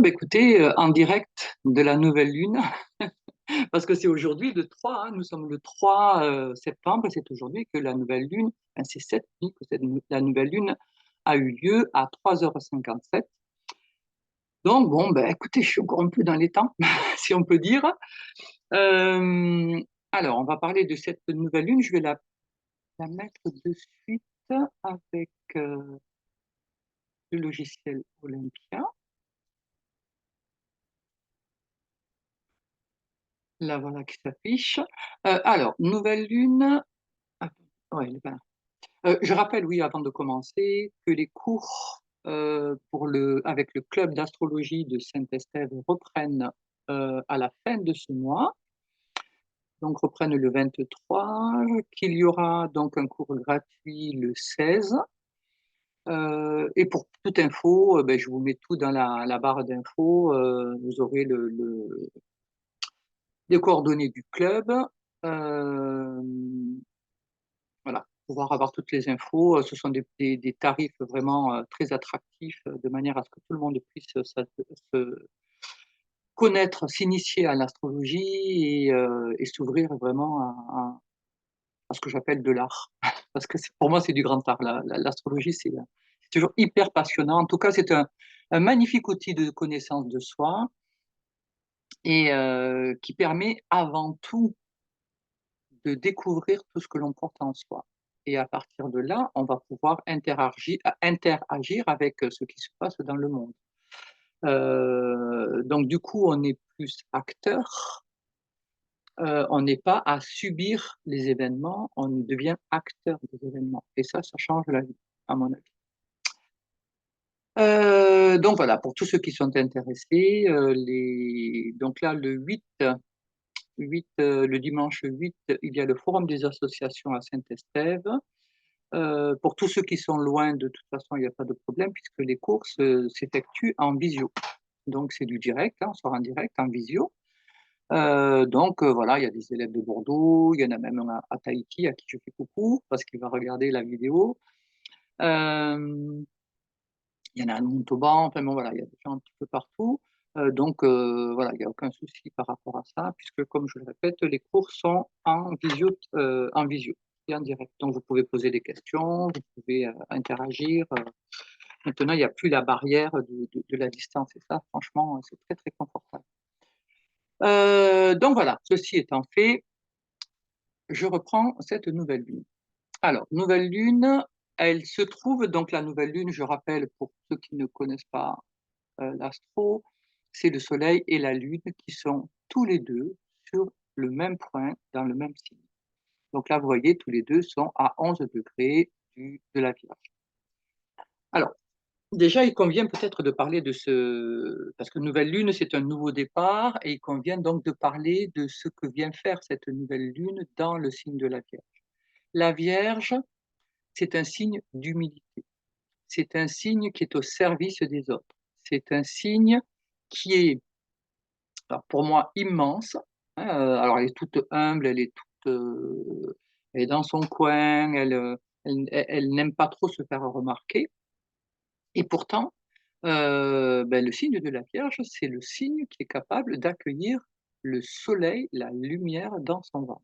Écoutez, en direct de la nouvelle lune, parce que c'est aujourd'hui le 3, hein, nous sommes le 3 septembre, et c'est aujourd'hui que la nouvelle lune, enfin, c'est cette nuit que la nouvelle lune a eu lieu à 3h57. Donc bon, écoutez, je suis encore un peu dans les temps, si on peut dire. Euh, alors, on va parler de cette nouvelle lune, je vais la mettre de suite avec le logiciel Olympia. La voilà qui s'affiche. Alors, nouvelle lune. Ah, ouais, elle est pas là. Je rappelle, oui, avant de commencer, que les cours avec le club d'astrologie de Saint-Estève reprennent à la fin de ce mois, donc reprennent le 23, qu'il y aura donc un cours gratuit le 16. Et pour toute info, je vous mets tout dans la barre d'infos. Vous aurez les coordonnées du club. Euh, Voilà, pour pouvoir avoir toutes les infos. Ce sont des tarifs vraiment très attractifs, de manière à ce que tout le monde puisse se connaître, s'initier à l'astrologie et s'ouvrir vraiment à ce que j'appelle de l'art. Parce que pour moi, c'est du grand art. L'astrologie, c'est toujours hyper passionnant. En tout cas, c'est un magnifique outil de connaissance de soi et qui permet avant tout de découvrir tout ce que l'on porte en soi. Et à partir de là, on va pouvoir interagir avec ce qui se passe dans le monde. Donc du coup, on est plus acteur, on n'est pas à subir les événements, on devient acteur des événements. Et ça change la vie, à mon avis. Donc voilà, pour tous ceux qui sont intéressés, donc là, le dimanche 8, il y a le Forum des associations à Saint-Estève. Pour tous ceux qui sont loin, de toute façon, il n'y a pas de problème puisque les courses s'effectuent en visio. Donc, c'est du direct, hein, on sort en direct, en visio. Voilà, il y a des élèves de Bordeaux, il y en a même un à Tahiti à qui je fais coucou parce qu'il va regarder la vidéo. Euh, il y en a à Montauban, enfin bon, voilà, il y a des gens un petit peu partout. Voilà, il n'y a aucun souci par rapport à ça, puisque comme je le répète, les cours sont en visio et en direct. Donc vous pouvez poser des questions, vous pouvez interagir. Maintenant, il n'y a plus la barrière de la distance, et ça, franchement, c'est très très confortable. Donc voilà, ceci étant fait, je reprends cette nouvelle lune. Alors, nouvelle lune, elle se trouve, donc la nouvelle lune, je rappelle pour ceux qui ne connaissent pas l'astro, c'est le Soleil et la Lune qui sont tous les deux sur le même point, dans le même signe. Donc là, vous voyez, tous les deux sont à 11 degrés de la Vierge. Alors, déjà, il convient peut-être de parler parce que nouvelle Lune, c'est un nouveau départ, et il convient donc de parler de ce que vient faire cette nouvelle Lune dans le signe de la Vierge. La Vierge, c'est un signe d'humilité. C'est un signe qui est au service des autres. C'est un signe qui est alors, pour moi, immense. Hein, alors, elle est toute humble, elle est dans son coin, elle n'aime pas trop se faire remarquer. Et pourtant, le signe de la Vierge, c'est le signe qui est capable d'accueillir le soleil, la lumière dans son ventre.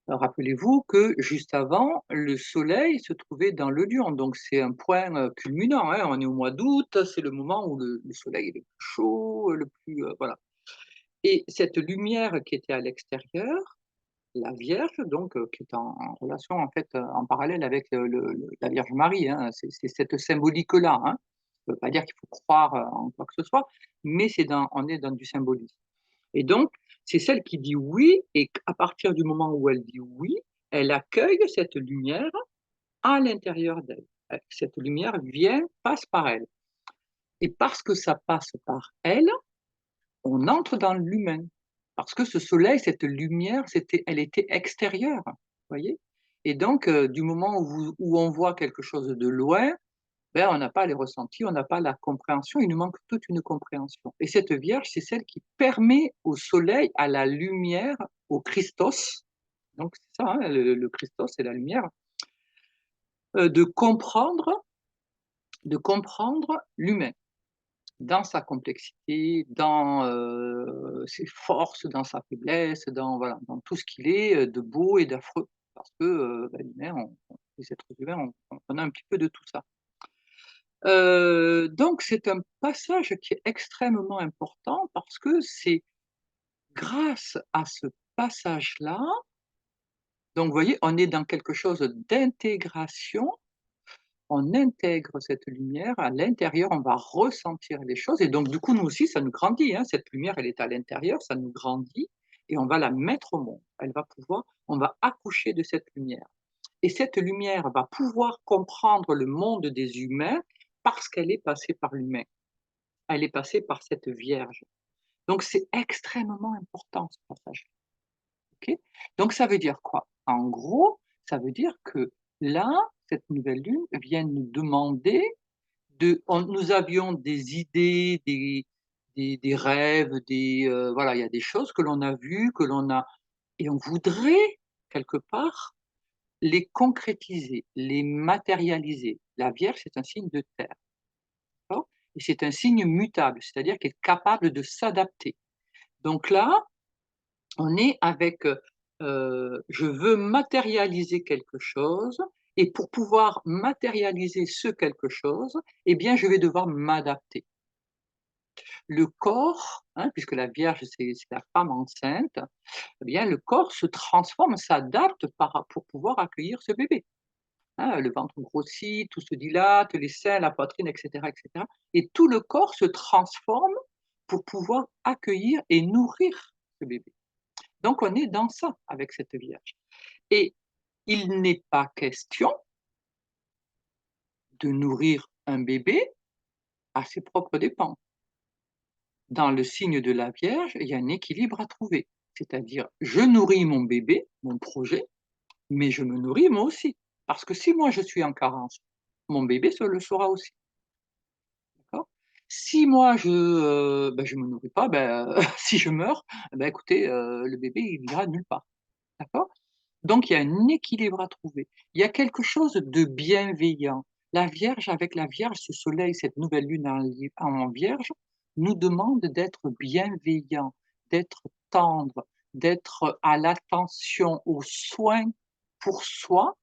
Rappelez-vous que juste avant, le soleil se trouvait dans le lion, donc c'est un point culminant. Hein, on est au mois d'août, c'est le moment où le soleil est le plus chaud, le plus voilà. Et cette lumière qui était à l'extérieur, la Vierge, donc, qui est en relation, en fait, en parallèle avec la Vierge Marie, hein, c'est cette symbolique-là. Hein. Ça ne veut pas dire qu'il faut croire en quoi que ce soit, mais on est dans du symbolisme. Et donc, c'est celle qui dit oui, et à partir du moment où elle dit oui, elle accueille cette lumière à l'intérieur d'elle. Cette lumière passe par elle. Et parce que ça passe par elle, on entre dans l'humain. Parce que ce soleil, cette lumière, elle était extérieure, vous voyez. Et donc, du moment où on voit quelque chose de loin, on n'a pas les ressentis, on n'a pas la compréhension, il nous manque toute une compréhension. Et cette Vierge, c'est celle qui permet au soleil, à la lumière, au Christos, donc c'est ça, hein, le Christos, c'est la lumière, de comprendre de comprendre l'humain dans sa complexité, dans, ses forces, dans sa faiblesse, dans voilà, dans tout ce qu'il est, de beau et d'affreux. Parce que, l'humain, les êtres humains, on a un petit peu de tout ça. Donc c'est un passage qui est extrêmement important parce que c'est grâce à ce passage-là, donc vous voyez, on est dans quelque chose d'intégration. On intègre cette lumière à l'intérieur, on va ressentir les choses et donc du coup, nous aussi, ça nous grandit, hein. Cette lumière, elle est à l'intérieur, ça nous grandit et on va la mettre au monde. Elle va pouvoir On va accoucher de cette lumière et cette lumière va pouvoir comprendre le monde des humains parce qu'elle est passée par l'humain. Elle est passée par cette Vierge. Donc c'est extrêmement important ce passage, OK? Donc ça veut dire quoi? En gros, ça veut dire que là, cette nouvelle lune vient nous demander nous avions des idées, des rêves, voilà, il y a des choses que l'on a vues, que l'on a et on voudrait quelque part les concrétiser, les matérialiser. La Vierge, c'est un signe de terre, d'accord? Et c'est un signe mutable, c'est-à-dire qu'elle est capable de s'adapter. Donc là, on est avec, je veux matérialiser quelque chose et pour pouvoir matérialiser ce quelque chose, eh bien, je vais devoir m'adapter. Le corps, hein, puisque la Vierge, c'est la femme enceinte, eh bien, le corps se transforme, s'adapte pour pouvoir accueillir ce bébé, hein. Le ventre grossit, tout se dilate, les seins, la poitrine et cetera et tout le corps se transforme pour pouvoir accueillir et nourrir ce bébé. Donc on est dans ça avec cette Vierge et il n'est pas question de nourrir un bébé à ses propres dépens. Dans le signe de la Vierge, il y a un équilibre à trouver. C'est-à-dire, je nourris mon bébé, mon projet, mais je me nourris moi aussi. Parce que si moi je suis en carence, mon bébé le sera aussi, d'accord? Si moi je me nourris pas, si je meurs, écoutez, le bébé il ira nulle part, d'accord? Donc il y a un équilibre à trouver. Il y a quelque chose de bienveillant. La Vierge, avec la Vierge, ce soleil, cette nouvelle lune en Vierge, nous demande d'être bienveillant, d'être tendre, d'être à l'attention, aux soins pour soi,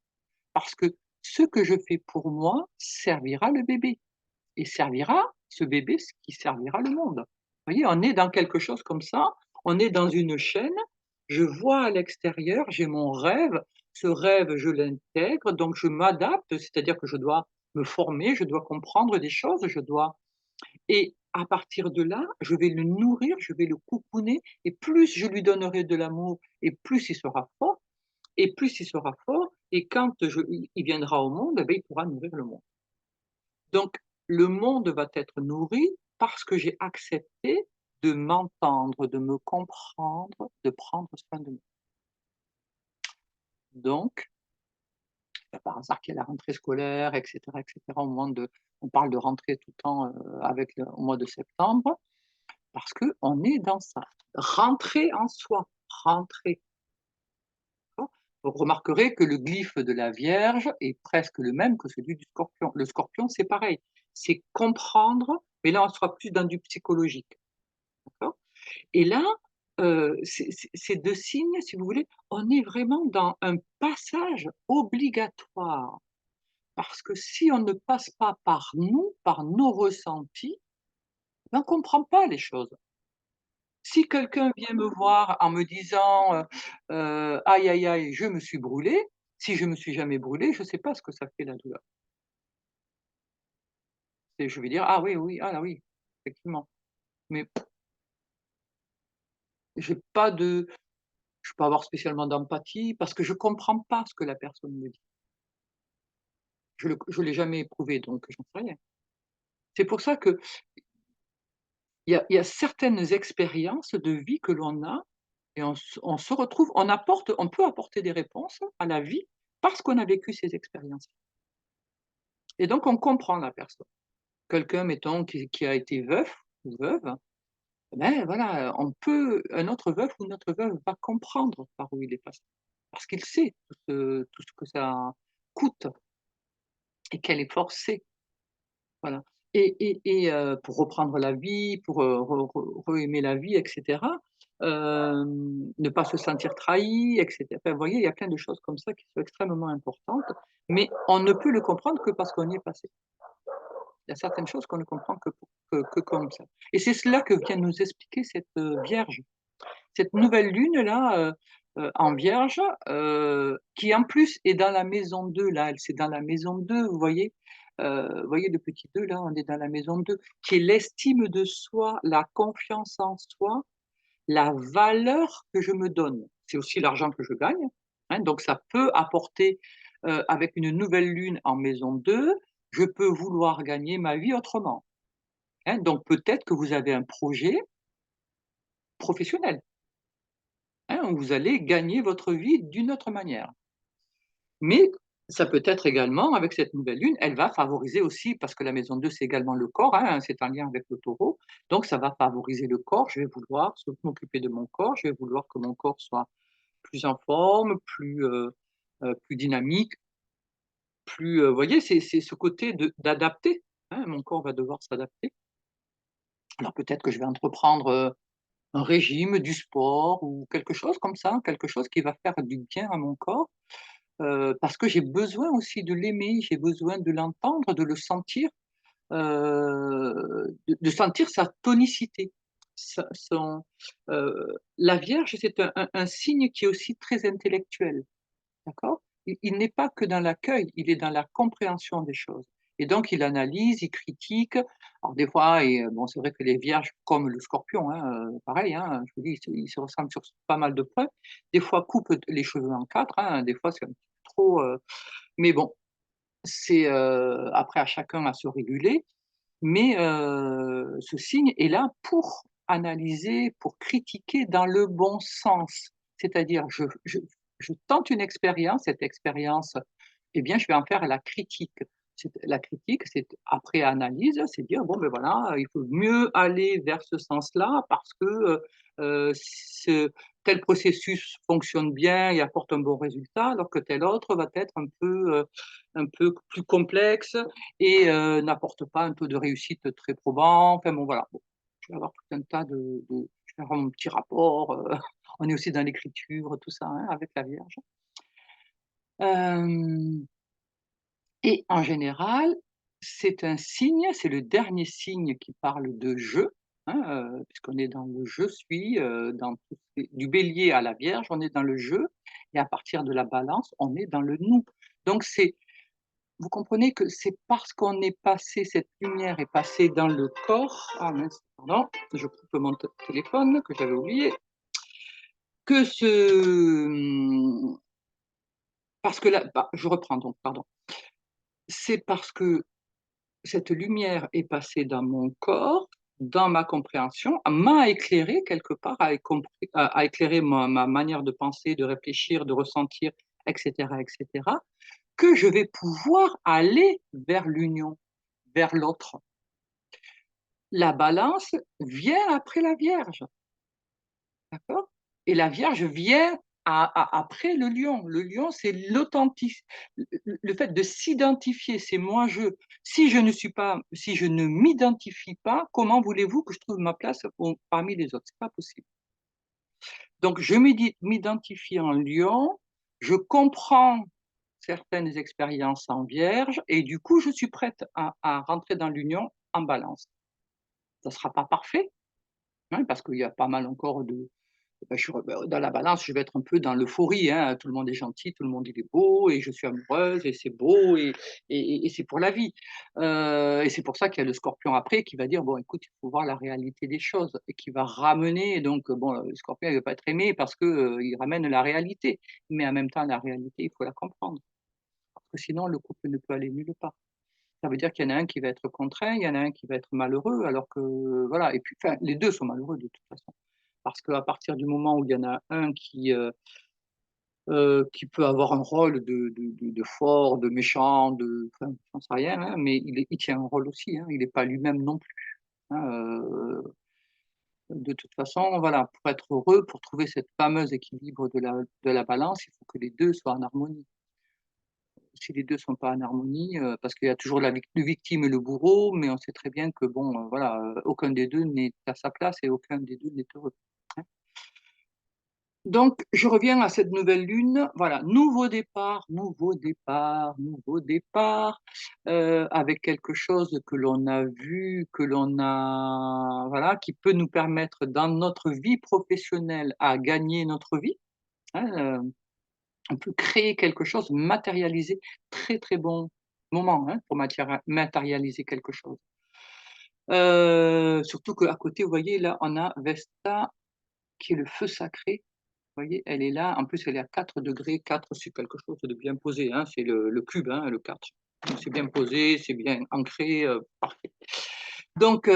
parce que ce que je fais pour moi servira le bébé et servira ce bébé, ce qui servira le monde. Vous voyez, on est dans quelque chose comme ça, on est dans une chaîne, je vois à l'extérieur, j'ai mon rêve, ce rêve, je l'intègre, donc je m'adapte, c'est-à-dire que je dois me former, je dois comprendre des choses, je dois et à partir de là, je vais le nourrir, je vais le coucouner et plus je lui donnerai de l'amour et plus il sera fort et plus il sera fort et quand il viendra au monde, il pourra nourrir le monde. Donc, le monde va être nourri parce que j'ai accepté de m'entendre, de me comprendre, de prendre soin de moi. Donc, c'est pas par hasard qu'il y a la rentrée scolaire et cetera, on parle de rentrée tout le temps, au mois de septembre, parce qu'on est dans ça. Rentrer en soi, rentrer, d'accord? Vous remarquerez que le glyphe de la Vierge est presque le même que celui du Scorpion. Le Scorpion, c'est pareil, c'est comprendre, mais là, on sera plus dans du psychologique, d'accord? Et là, ces 2 signes, si vous voulez, on est vraiment dans un passage obligatoire. Parce que si on ne passe pas par nous, par nos ressentis, on ne comprend pas les choses. Si quelqu'un vient me voir en me disant, «Aïe, aïe, aïe, je me suis brûlé», si je me suis jamais brûlé, je ne sais pas ce que ça fait la douleur. Et je vais dire: «Ah oui, oui, ah oui, effectivement». Mais j'ai pas de je peux avoir spécialement d'empathie parce que je comprends pas ce que la personne me dit. Je l'ai jamais éprouvé donc j'en sais rien. C'est pour ça qu'il y a certaines expériences de vie que l'on a et on se retrouve on peut apporter des réponses à la vie parce qu'on a vécu ces expériences et donc on comprend la personne. Quelqu'un mettons qui a été veuf ou veuve, voilà, un autre veuf ou une autre veuve va comprendre par où il est passé. Parce qu'il sait tout ce que ça coûte et quel effort c'est. voilà pour reprendre la vie, pour, re-aimer la vie et cetera, ne pas se sentir trahi et cetera. Enfin, vous voyez, il y a plein de choses comme ça qui sont extrêmement importantes, mais on ne peut le comprendre que parce qu'on y est passé. Il y a certaines choses qu'on ne comprend que comme ça et c'est cela que vient nous expliquer cette, Vierge. Cette nouvelle lune-là, en Vierge, qui en plus est dans la maison 2 là, c'est dans la maison 2, vous voyez le petit 2 là, on est dans la maison 2, qui est l'estime de soi, la confiance en soi, la valeur que je me donne. C'est aussi l'argent que je gagne, hein, donc ça peut apporter, avec une nouvelle lune en maison 2, je peux vouloir gagner ma vie autrement, hein, donc peut-être que vous avez un projet professionnel. Hein, où vous allez gagner votre vie d'une autre manière. Mais ça peut être également, avec cette nouvelle lune, elle va favoriser aussi, parce que la maison 2 c'est également le corps, hein, c'est en lien avec le taureau, donc ça va favoriser le corps. Je vais vouloir m'occuper de mon corps, je vais vouloir que mon corps soit plus en forme, plus dynamique, plus, vous voyez, c'est ce côté d'adapter, hein, mon corps va devoir s'adapter. Alors peut-être que je vais entreprendre, un régime, du sport ou quelque chose comme ça, quelque chose qui va faire du bien à mon corps, parce que j'ai besoin aussi de l'aimer, j'ai besoin de l'entendre, de le sentir, de sentir sa tonicité, sa son la Vierge, c'est un signe qui est aussi très intellectuel. D'accord? Il n'est pas que dans l'accueil, il est dans la compréhension des choses et donc il analyse, il critique. Alors des fois bon, c'est vrai que les vierges, comme le scorpion, hein, pareil, hein, je vous dis, ils se ressemblent sur pas mal de points. Des fois coupent les cheveux en 4, hein, des fois c'est un petit peu trop, mais bon, c'est, après à chacun à se réguler. Mais ce signe est là pour analyser, pour critiquer dans le bon sens. C'est-à-dire je tente une expérience, cette expérience, eh bien, je vais en faire la critique. La critique, c'est après analyse, c'est dire: «Bon, ben, voilà, il faut mieux aller vers ce sens-là parce que, ce tel processus fonctionne bien et apporte un bon résultat, alors que tel autre va être un peu plus complexe et n'apporte pas un taux de réussite très probant». Enfin bon, voilà. Bon, je vais avoir tout un tas je vais avoir mon petit rapport, on est aussi dans l'écriture, tout ça, hein, avec la Vierge. Hem Et en général, c'est un signe, c'est le dernier signe qui parle de «je», hein, puisqu'on est dans le «je suis», dans tout ce qui du Bélier à la Vierge, on est dans le «je» et à partir de la Balance, on est dans le «nous». Donc vous comprenez que c'est parce qu'on est passé cette lumière est passée dans le corps, ah mince, pardon, je coupe mon téléphone que j'avais oublié, que parce que là bah, je reprends donc, pardon. C'est parce que cette lumière est passée dans mon corps, dans ma compréhension, m'a éclairé quelque part, a éclairé ma manière de penser, de réfléchir, de ressentir et cetera, que je vais pouvoir aller vers l'union, vers l'autre. La Balance vient après la Vierge, d'accord? Et la Vierge vient après le Lion. Le Lion, c'est le fait de s'identifier, c'est moi-je. Si je ne m'identifie pas, comment voulez-vous que je trouve ma place parmi les autres? C'est pas possible. Donc je m'identifie en Lion, je comprends certaines expériences en Vierge et du coup, je suis prête à rentrer dans l'union en Balance. Ça ne sera pas parfait, hein, parce qu'il y a pas mal encore de bah, dans la Balance, je vais être un peu dans l'euphorie, hein. Tout le monde est gentil, tout le monde il est beau et je suis amoureuse et c'est beau et c'est pour la vie. Et c'est pour ça qu'il y a le Scorpion après qui va dire: «Bon écoute, il faut voir la réalité des choses» et qui va ramener donc bon, le Scorpion il ne veut pas être aimé parce que, il ramène la réalité. Mais en même temps la réalité, il faut la comprendre. Parce que sinon le couple ne peut aller nulle part. Ça veut dire qu'il y en a un qui va être contraint, il y en a un qui va être malheureux alors que voilà et puis enfin les 2 sont malheureux de toute façon. Parce qu'à partir du moment où il y en a un qui peut avoir un rôle de fort, de méchant, enfin j'en sais rien, hein, mais il tient un rôle aussi, hein, il est pas lui-même non plus, hein, de toute façon voilà, pour être heureux, pour trouver cette fameuse équilibre de la Balance, il faut que les 2 soient en harmonie. si les 2 sont pas en harmonie, parce qu'il y a toujours le victime et le bourreau, mais on sait très bien que bon, voilà, aucun des 2 n'est à sa place et aucun des 2 n'est heureux, hein. Donc je reviens à cette nouvelle lune, voilà, nouveau départ, nouveau départ, nouveau départ, avec quelque chose que l'on a vu, que l'on a voilà, qui peut nous permettre dans notre vie professionnelle à gagner notre vie, hein, on peut créer quelque chose, matérialiser. Très, très bon moment, hein, pour matérialiser quelque chose. Surtout qu'à côté, vous voyez, là, on a Vesta qui est le feu sacré. Vous voyez, elle est là, en plus elle est à 4 degrés. 4 c'est quelque chose de bien posé, hein, c'est le cube, hein, le 4. Donc c'est bien posé, c'est bien ancré, parfait. Donc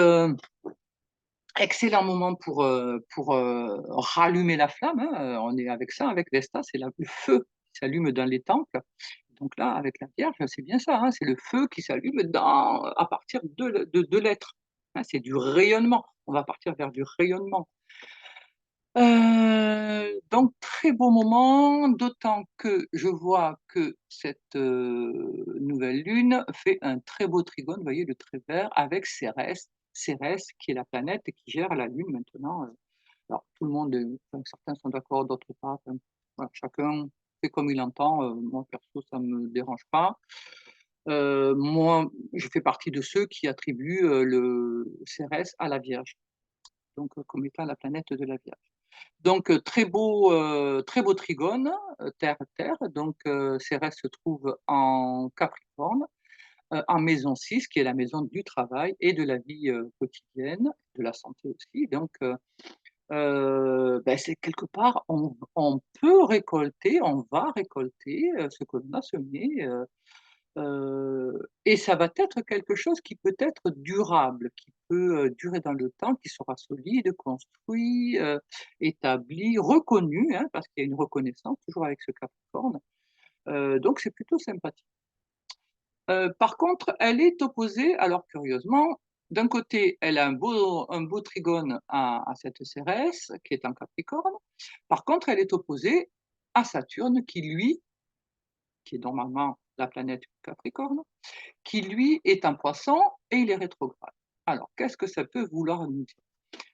excellent moment pour, rallumer la flamme, hein, on est avec ça, avec Vesta, c'est la le feu qui s'allume dans les temples. Donc là, avec la Vierge, c'est bien ça, hein, c'est le feu qui s'allume à partir de l'être, hein, c'est du rayonnement. On va partir vers du rayonnement. Donc très beau moment, d'autant que je vois que cette, nouvelle lune fait un très beau trigone, vous voyez le trait vert avec Cérès. Cérès qui est la planète qui gère la lune maintenant, alors tout le monde, enfin certains sont d'accord, d'autres pas, enfin voilà, chacun fait comme il entend, moi perso ça me dérange pas. Moi, je fais partie de ceux qui attribuent, le Cérès à la Vierge, donc comme étant la planète de la Vierge. Donc très beau trigone, Terre-Terre, donc Cérès se trouve en Capricorne, en maison 6 qui est la maison du travail et de la vie, quotidienne, de la santé aussi. Donc c'est quelque part on peut récolter, on va récolter, ce que l'on a semé, et ça va être quelque chose qui peut être durable, qui peut, durer dans le temps, qui sera solide, construit, établi, reconnu, hein, parce qu'il y a une reconnaissance toujours avec ce Capricorne, donc c'est plutôt sympathique. Par contre, elle est opposée alors curieusement, d'un côté, elle a un beau trigone à cette Cérès qui est en Capricorne. Par contre, elle est opposée à Saturne qui est normalement la planète Capricorne, qui lui est en Poisson et il est rétrograde. Alors, qu'est-ce que ça peut vouloir nous dire?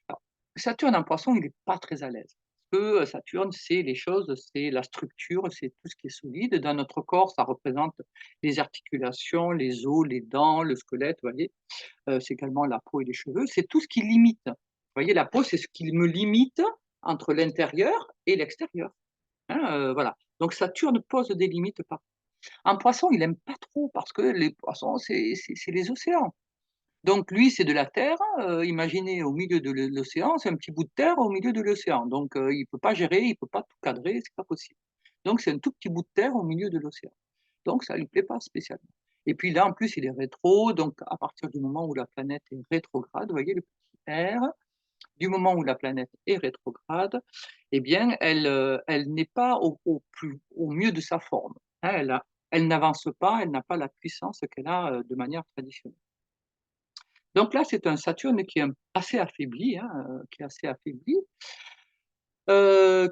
Alors, Saturne en Poisson, il est pas très à l'aise. Parce que, Saturne, c'est les choses, c'est la structure, c'est tout ce qui est solide. Dans notre corps, ça représente les articulations, les os, les dents, le squelette, vous voyez? C'est également la peau et les cheveux, c'est tout ce qui limite. Vous voyez, la peau, c'est ce qui me limite entre l'intérieur et l'extérieur, hein, voilà. Donc Saturne pose des limites partout. En Poisson, il aime pas trop parce que les poissons, c'est les océans. Donc lui, c'est de la terre, imaginez au milieu de l'océan, c'est un petit bout de terre au milieu de l'océan. Donc il peut pas gérer, il peut pas tout cadrer, c'est pas possible. Donc c'est un tout petit bout de terre au milieu de l'océan. Donc ça lui plaît pas spécialement. Et puis là, en plus, il est rétro, donc à partir du moment où la planète est rétrograde, vous voyez le petit R, du moment où la planète est rétrograde, eh bien elle n'est pas au mieux de sa forme, hein. Elle n'avance pas, elle n'a pas la puissance qu'elle a, de manière traditionnelle. Donc là, c'est un Saturne qui est assez affaibli, hein, qui est assez affaibli,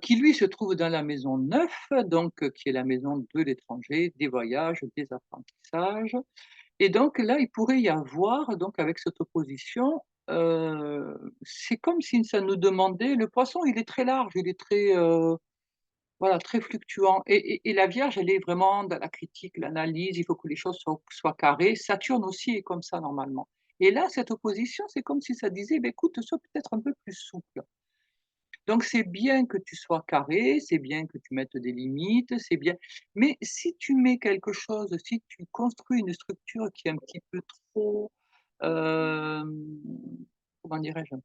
qui lui se trouve dans la maison 9, donc qui est la maison de l'étranger, des voyages, des apprentissages et donc là, il pourrait y avoir donc avec cette opposition, c'est comme si ça nous demandait le Poisson, il est très large, il est très, voilà, très fluctuant et la Vierge, elle est vraiment dans la critique, l'analyse, il faut que les choses soient carrées. Saturne aussi est comme ça normalement et là, cette opposition, c'est comme si ça disait: «Beh, écoute, sois peut-être un peu plus souple». Donc c'est bien que tu sois carré, c'est bien que tu mettes des limites, c'est bien mais si tu mets quelque chose, si tu construis une structure qui est un petit peu trop, hem, comment dirais-je?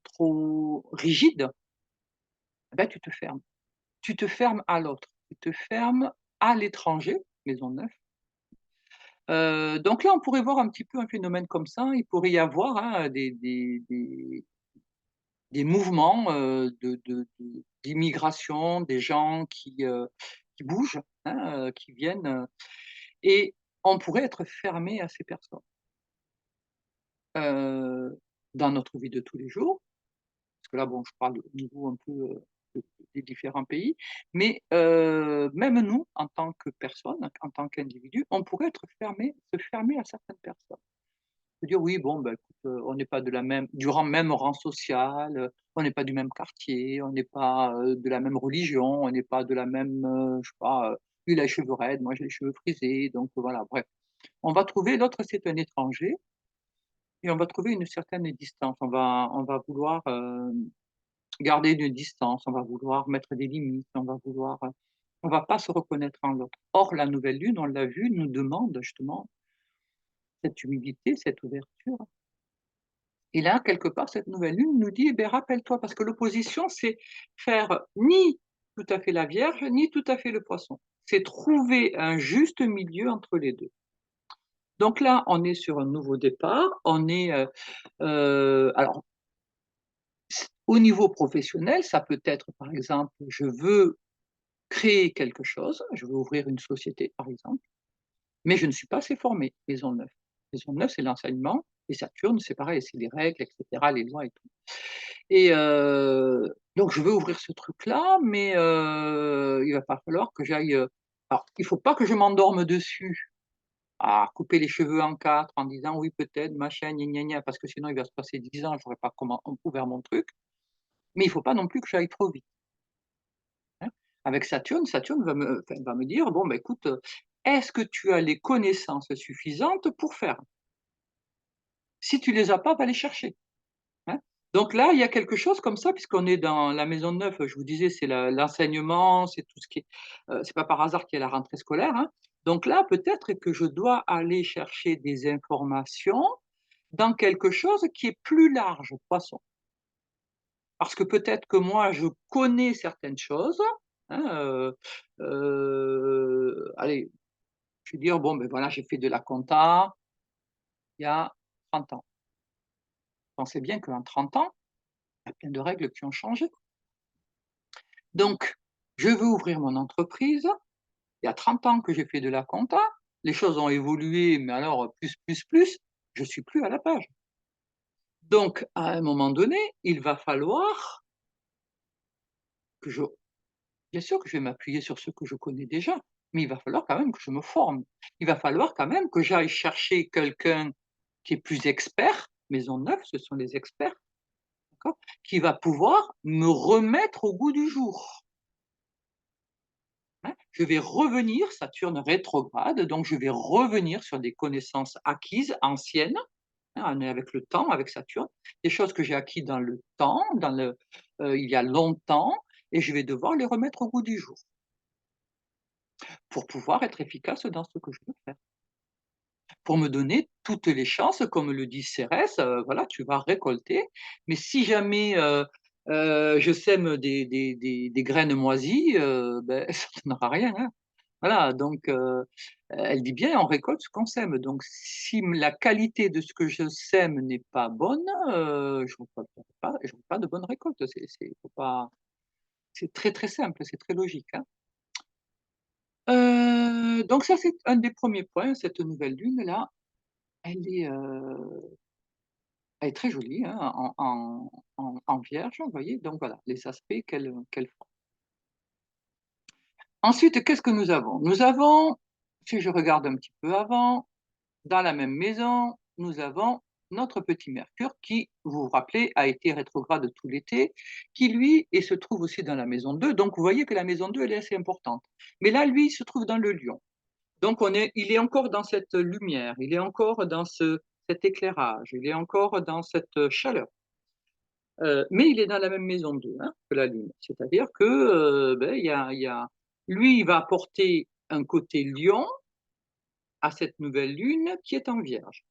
Trop rigide, bah, tu te fermes. Tu te fermes à l'autre, tu te fermes à l'étranger, maison 9. Donc là, on pourrait voir un petit peu un phénomène comme ça. Il pourrait y avoir, hein, des mouvements, d'immigration, des gens qui bougent, hein, qui viennent, et on pourrait être fermé à ces personnes. Dans notre vie de tous les jours, parce que là, bon, je parle au niveau un peu, de des différents pays. Mais même nous, en tant que personne, en tant qu'individu, on pourrait être fermé se fermer à certaines personnes. Se dire: «Oui, bon, bah, écoute, on n'est pas de la même même rang social, on n'est pas du même quartier, on n'est pas, de la même religion, on n'est pas de la même, je sais pas, lui il a les cheveux raides, moi j'ai les cheveux frisés», donc voilà, bref. On va trouver l'autre c'est un étranger et on va trouver une certaine distance. On va vouloir, garder une distance, on va vouloir mettre des limites, on va pas se reconnaître en l'autre. Or la nouvelle lune, on l'a vu, nous demande justement cette humilité, cette ouverture. Et là, quelque part, cette nouvelle lune nous dit: «Eh beh, rappelle-toi» parce que l'opposition, c'est faire ni tout à fait la Vierge, ni tout à fait le Poisson. C'est trouver un juste milieu entre les 2. Donc là, on est sur un nouveau départ, on est, alors au niveau professionnel, ça peut être, par exemple, je veux créer quelque chose, je veux ouvrir une société, par exemple, mais je ne suis pas assez formé, maison 9. Maison 9, c'est l'enseignement et Saturne, c'est pareil, c'est les règles et cetera, les lois et tout. Et donc je veux ouvrir ce truc-là, mais il va pas falloir que j'aille, alors il faut pas que je m'endorme dessus, à couper les cheveux en 4 en disant: «Oui peut-être, machin, gna gna gna», parce que sinon il va se passer 10 ans, j'aurais pas comment ouvert mon truc. Mais il faut pas non plus que j'aille trop vite, hein. Avec Saturne, Saturne va me dire: «Bon, bah, écoute, est-ce que tu as les connaissances suffisantes pour faire? Si tu les as pas, va les chercher». Hein? Donc là, il y a quelque chose comme ça, puisqu'on est dans la maison neuve, je vous disais, c'est l'enseignement, c'est tout ce qui est, c'est pas par hasard qu'il y a la rentrée scolaire, hein. Donc là, peut-être que je dois aller chercher des informations dans quelque chose qui est plus large, poisson. Parce que peut-être que moi, je connais certaines choses, hein, allez, je vais dire: «Bon, ben voilà, j'ai fait de la compta il y a 30 ans». Pensez bien qu'en 30 ans, il y a plein de règles qui ont changé. Donc, je veux ouvrir mon entreprise. Il y a 30 ans que j'ai fait de la compta. Les choses ont évolué, mais alors plus, plus, plus. Je suis plus à la page. Donc, à un moment donné, il va falloir que je bien sûr que je vais m'appuyer sur ce que je connais déjà, mais il va falloir quand même que je me forme. Il va falloir quand même que j'aille chercher quelqu'un qui est plus expert. Maison neuve, ce sont les experts, d'accord? Qui va pouvoir me remettre au goût du jour. Hein, je vais revenir, Saturne rétrograde, donc je vais revenir sur des connaissances acquises, anciennes, hein, on est avec le temps, avec Saturne, des choses que j'ai acquis dans le temps, il y a longtemps et je vais devoir les remettre au goût du jour pour pouvoir être efficace dans ce que je veux faire. Pour me donner toutes les chances, comme le dit Cérès, voilà, tu vas récolter, mais si jamais, je sème des graines moisies, beh, ça ne donnera rien, hein. Voilà, donc elle dit bien: «On récolte ce qu'on sème», donc si la qualité de ce que je sème n'est pas bonne, je récolterai pas j'aurai pas de bonnes récoltes. C'est faut pas c'est très, très simple, c'est très logique, hein. Donc ça, c'est un des premiers points, cette nouvelle lune-là, elle est, elle est très jolie, hein, en vierge, vous voyez? Donc voilà, les aspects qu'elle fera. Ensuite, qu'est-ce que nous avons? Nous avons, si je regarde un petit peu avant, dans la même maison, nous avons notre petit Mercure qui, vous vous rappelez, a été rétrograde tout l'été, qui lui et se trouve aussi dans la maison 2. Donc vous voyez que la maison 2 elle est assez importante. Mais là, lui, il se trouve dans le Lion. Donc il est encore dans cette lumière, il est encore dans cet éclairage, il est encore dans cette chaleur. Mais il est dans la même maison 2, hein, que la Lune. C'est-à-dire que, beh, il y a lui, il va apporter un côté Lion à cette nouvelle Lune qui est en Vierge.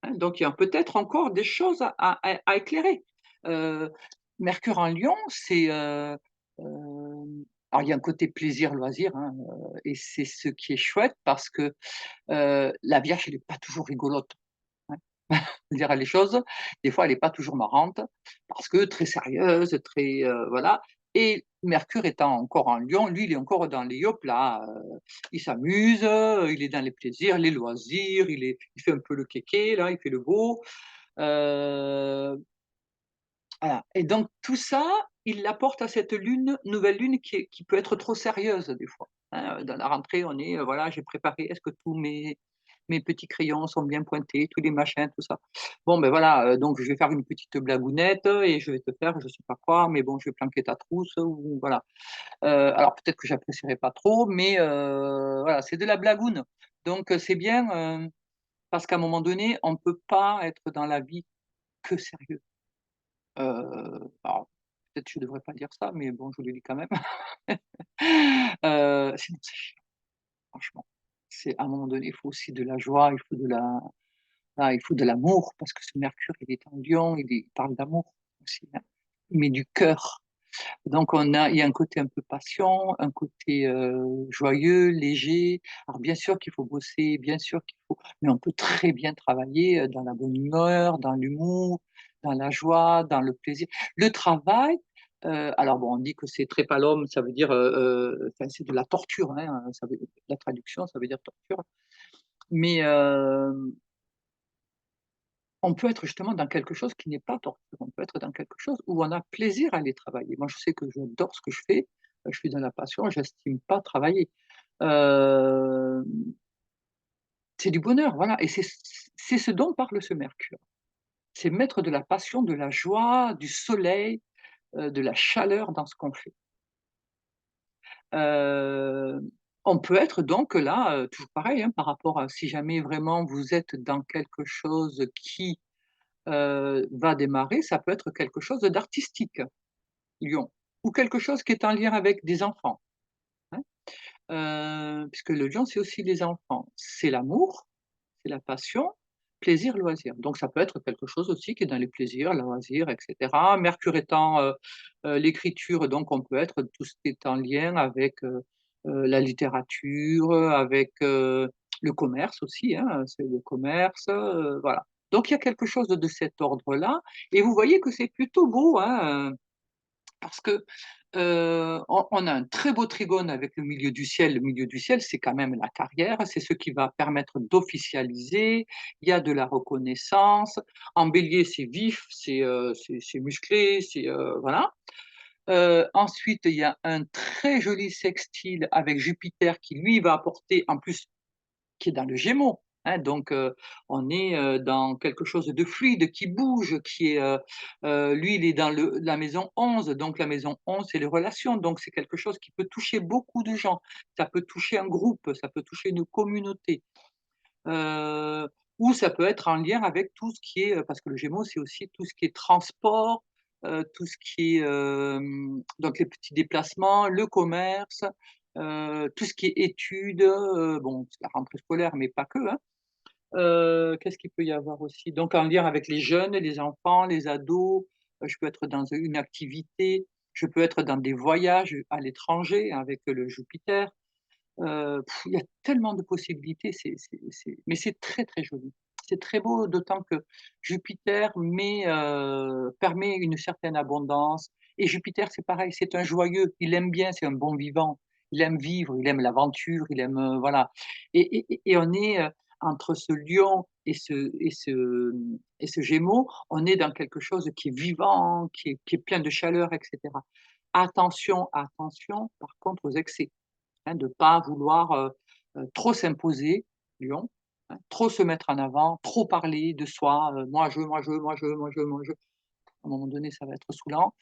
Hein, donc il y a peut-être encore des choses à éclairer. Heu, Mercure en Lion, c'est, alors il y a un côté plaisir, loisir, hein, et c'est ce qui est chouette parce que, la Vierge, elle est pas toujours rigolote, hein. Faut dire les choses, des fois, elle est pas toujours marrante parce que très sérieuse, très, voilà, et Mercure étant encore en Lion, lui, il est encore dans les hop là, il s'amuse, il est dans les plaisirs, les loisirs, il fait un peu le kéké là, il fait le beau. Heu, voilà, et donc tout ça, il l'apporte à cette nouvelle lune qui peut être trop sérieuse des fois, hein, dans la rentrée, on est, voilà, j'ai préparé, est-ce que tous mes petits crayons sont bien pointés, tous les machins, tout ça. Bon, ben, voilà, donc je vais faire une petite blagounette et je vais te faire je sais pas quoi, mais bon, je vais planquer ta trousse ou voilà. Alors peut-être que j'apprécierais pas trop, mais voilà, c'est de la blagoune. Donc c'est bien, parce qu'à un moment donné, on peut pas être dans la vie que sérieux. Alors peut-être je devrais pas dire ça, mais bon, je le dis quand même. Sinon c'est chiant, franchement. C'est à un moment donné, il faut aussi de la joie, il faut de la il faut de l'amour parce que ce Mercure, il est en Lion, il parle d'amour aussi, hein. Il met du cœur. Donc il y a un côté un peu passion, un côté, joyeux, léger. Alors bien sûr qu'il faut bosser, bien sûr qu'il faut mais on peut très bien travailler, dans la bonne humeur, dans l'humour, dans la joie, dans le plaisir. Le travail, alors bon, on dit que c'est trépalum, ça veut dire, enfin c'est de la torture, hein, ça veut la traduction, ça veut dire torture. Mais, on peut être justement dans quelque chose qui n'est pas torture. On peut être dans quelque chose où on a plaisir à aller travailler. Moi, je sais que j'adore ce que je fais, je suis dans la passion, j'estime pas travailler. Hem, c'est du bonheur, voilà et c'est ce dont parle ce Mercure. C'est mettre de la passion, de la joie, du soleil, de la chaleur dans ce qu'on fait. Hem, on peut être donc là, toujours pareil, hein, par rapport à si jamais vraiment vous êtes dans quelque chose qui, va démarrer, ça peut être quelque chose d'artistique. Lion ou quelque chose qui est en lien avec des enfants, hein, puisque le lion, c'est aussi les enfants. C'est l'amour, c'est la passion, plaisir, loisir. Donc ça peut être quelque chose aussi qui est dans les plaisirs, loisirs et cetera. Mercure étant, l'écriture, donc on peut être tout ce qui est en lien avec, la littérature, avec, le commerce aussi, hein, c'est le commerce, voilà. Donc il y a quelque chose de cet ordre-là et vous voyez que c'est plutôt beau, hein, parce que, on a un très beau trigone avec le milieu du ciel. Le milieu du ciel, c'est quand même la carrière, c'est ce qui va permettre d'officialiser. Il y a de la reconnaissance. En bélier, c'est vif, c'est musclé, voilà. Ensuite, il y a un très joli sextile avec Jupiter qui lui va apporter en plus qui est dans le Gémeaux, hein, donc on est, dans quelque chose de fluide, qui bouge, qui est, lui, il est dans la maison 11, donc la maison 11, c'est les relations, donc c'est quelque chose qui peut toucher beaucoup de gens. Ça peut toucher un groupe, ça peut toucher une communauté, heu, ou ça peut être en lien avec tout ce qui est, parce que le Gémeaux, c'est aussi tout ce qui est transport, tout ce qui est, donc les petits déplacements, le commerce, tout ce qui est études, bon, c'est la rentrée scolaire, mais pas que, hein. Qu'est-ce qu'il peut y avoir aussi? Donc en lien avec les jeunes, les enfants, les ados, je peux être dans une activité, je peux être dans des voyages à l'étranger avec le Jupiter. Il y a tellement de possibilités, mais c'est très, très joli. C'est très beau, d'autant que Jupiter permet une certaine abondance et Jupiter, c'est pareil, c'est un joyeux, il aime bien, c'est un bon vivant. Il aime vivre, il aime l'aventure, il aime, voilà et on est, entre ce Lion et ce Gémeaux, on est dans quelque chose qui est vivant, qui est plein de chaleur et cetera. Attention, attention par contre aux excès. Hein, de pas vouloir, trop s'imposer, Lion, hein, trop se mettre en avant, trop parler de soi, «Moi je, moi je, moi je, moi je, moi je». À un moment donné, ça va être saoulant.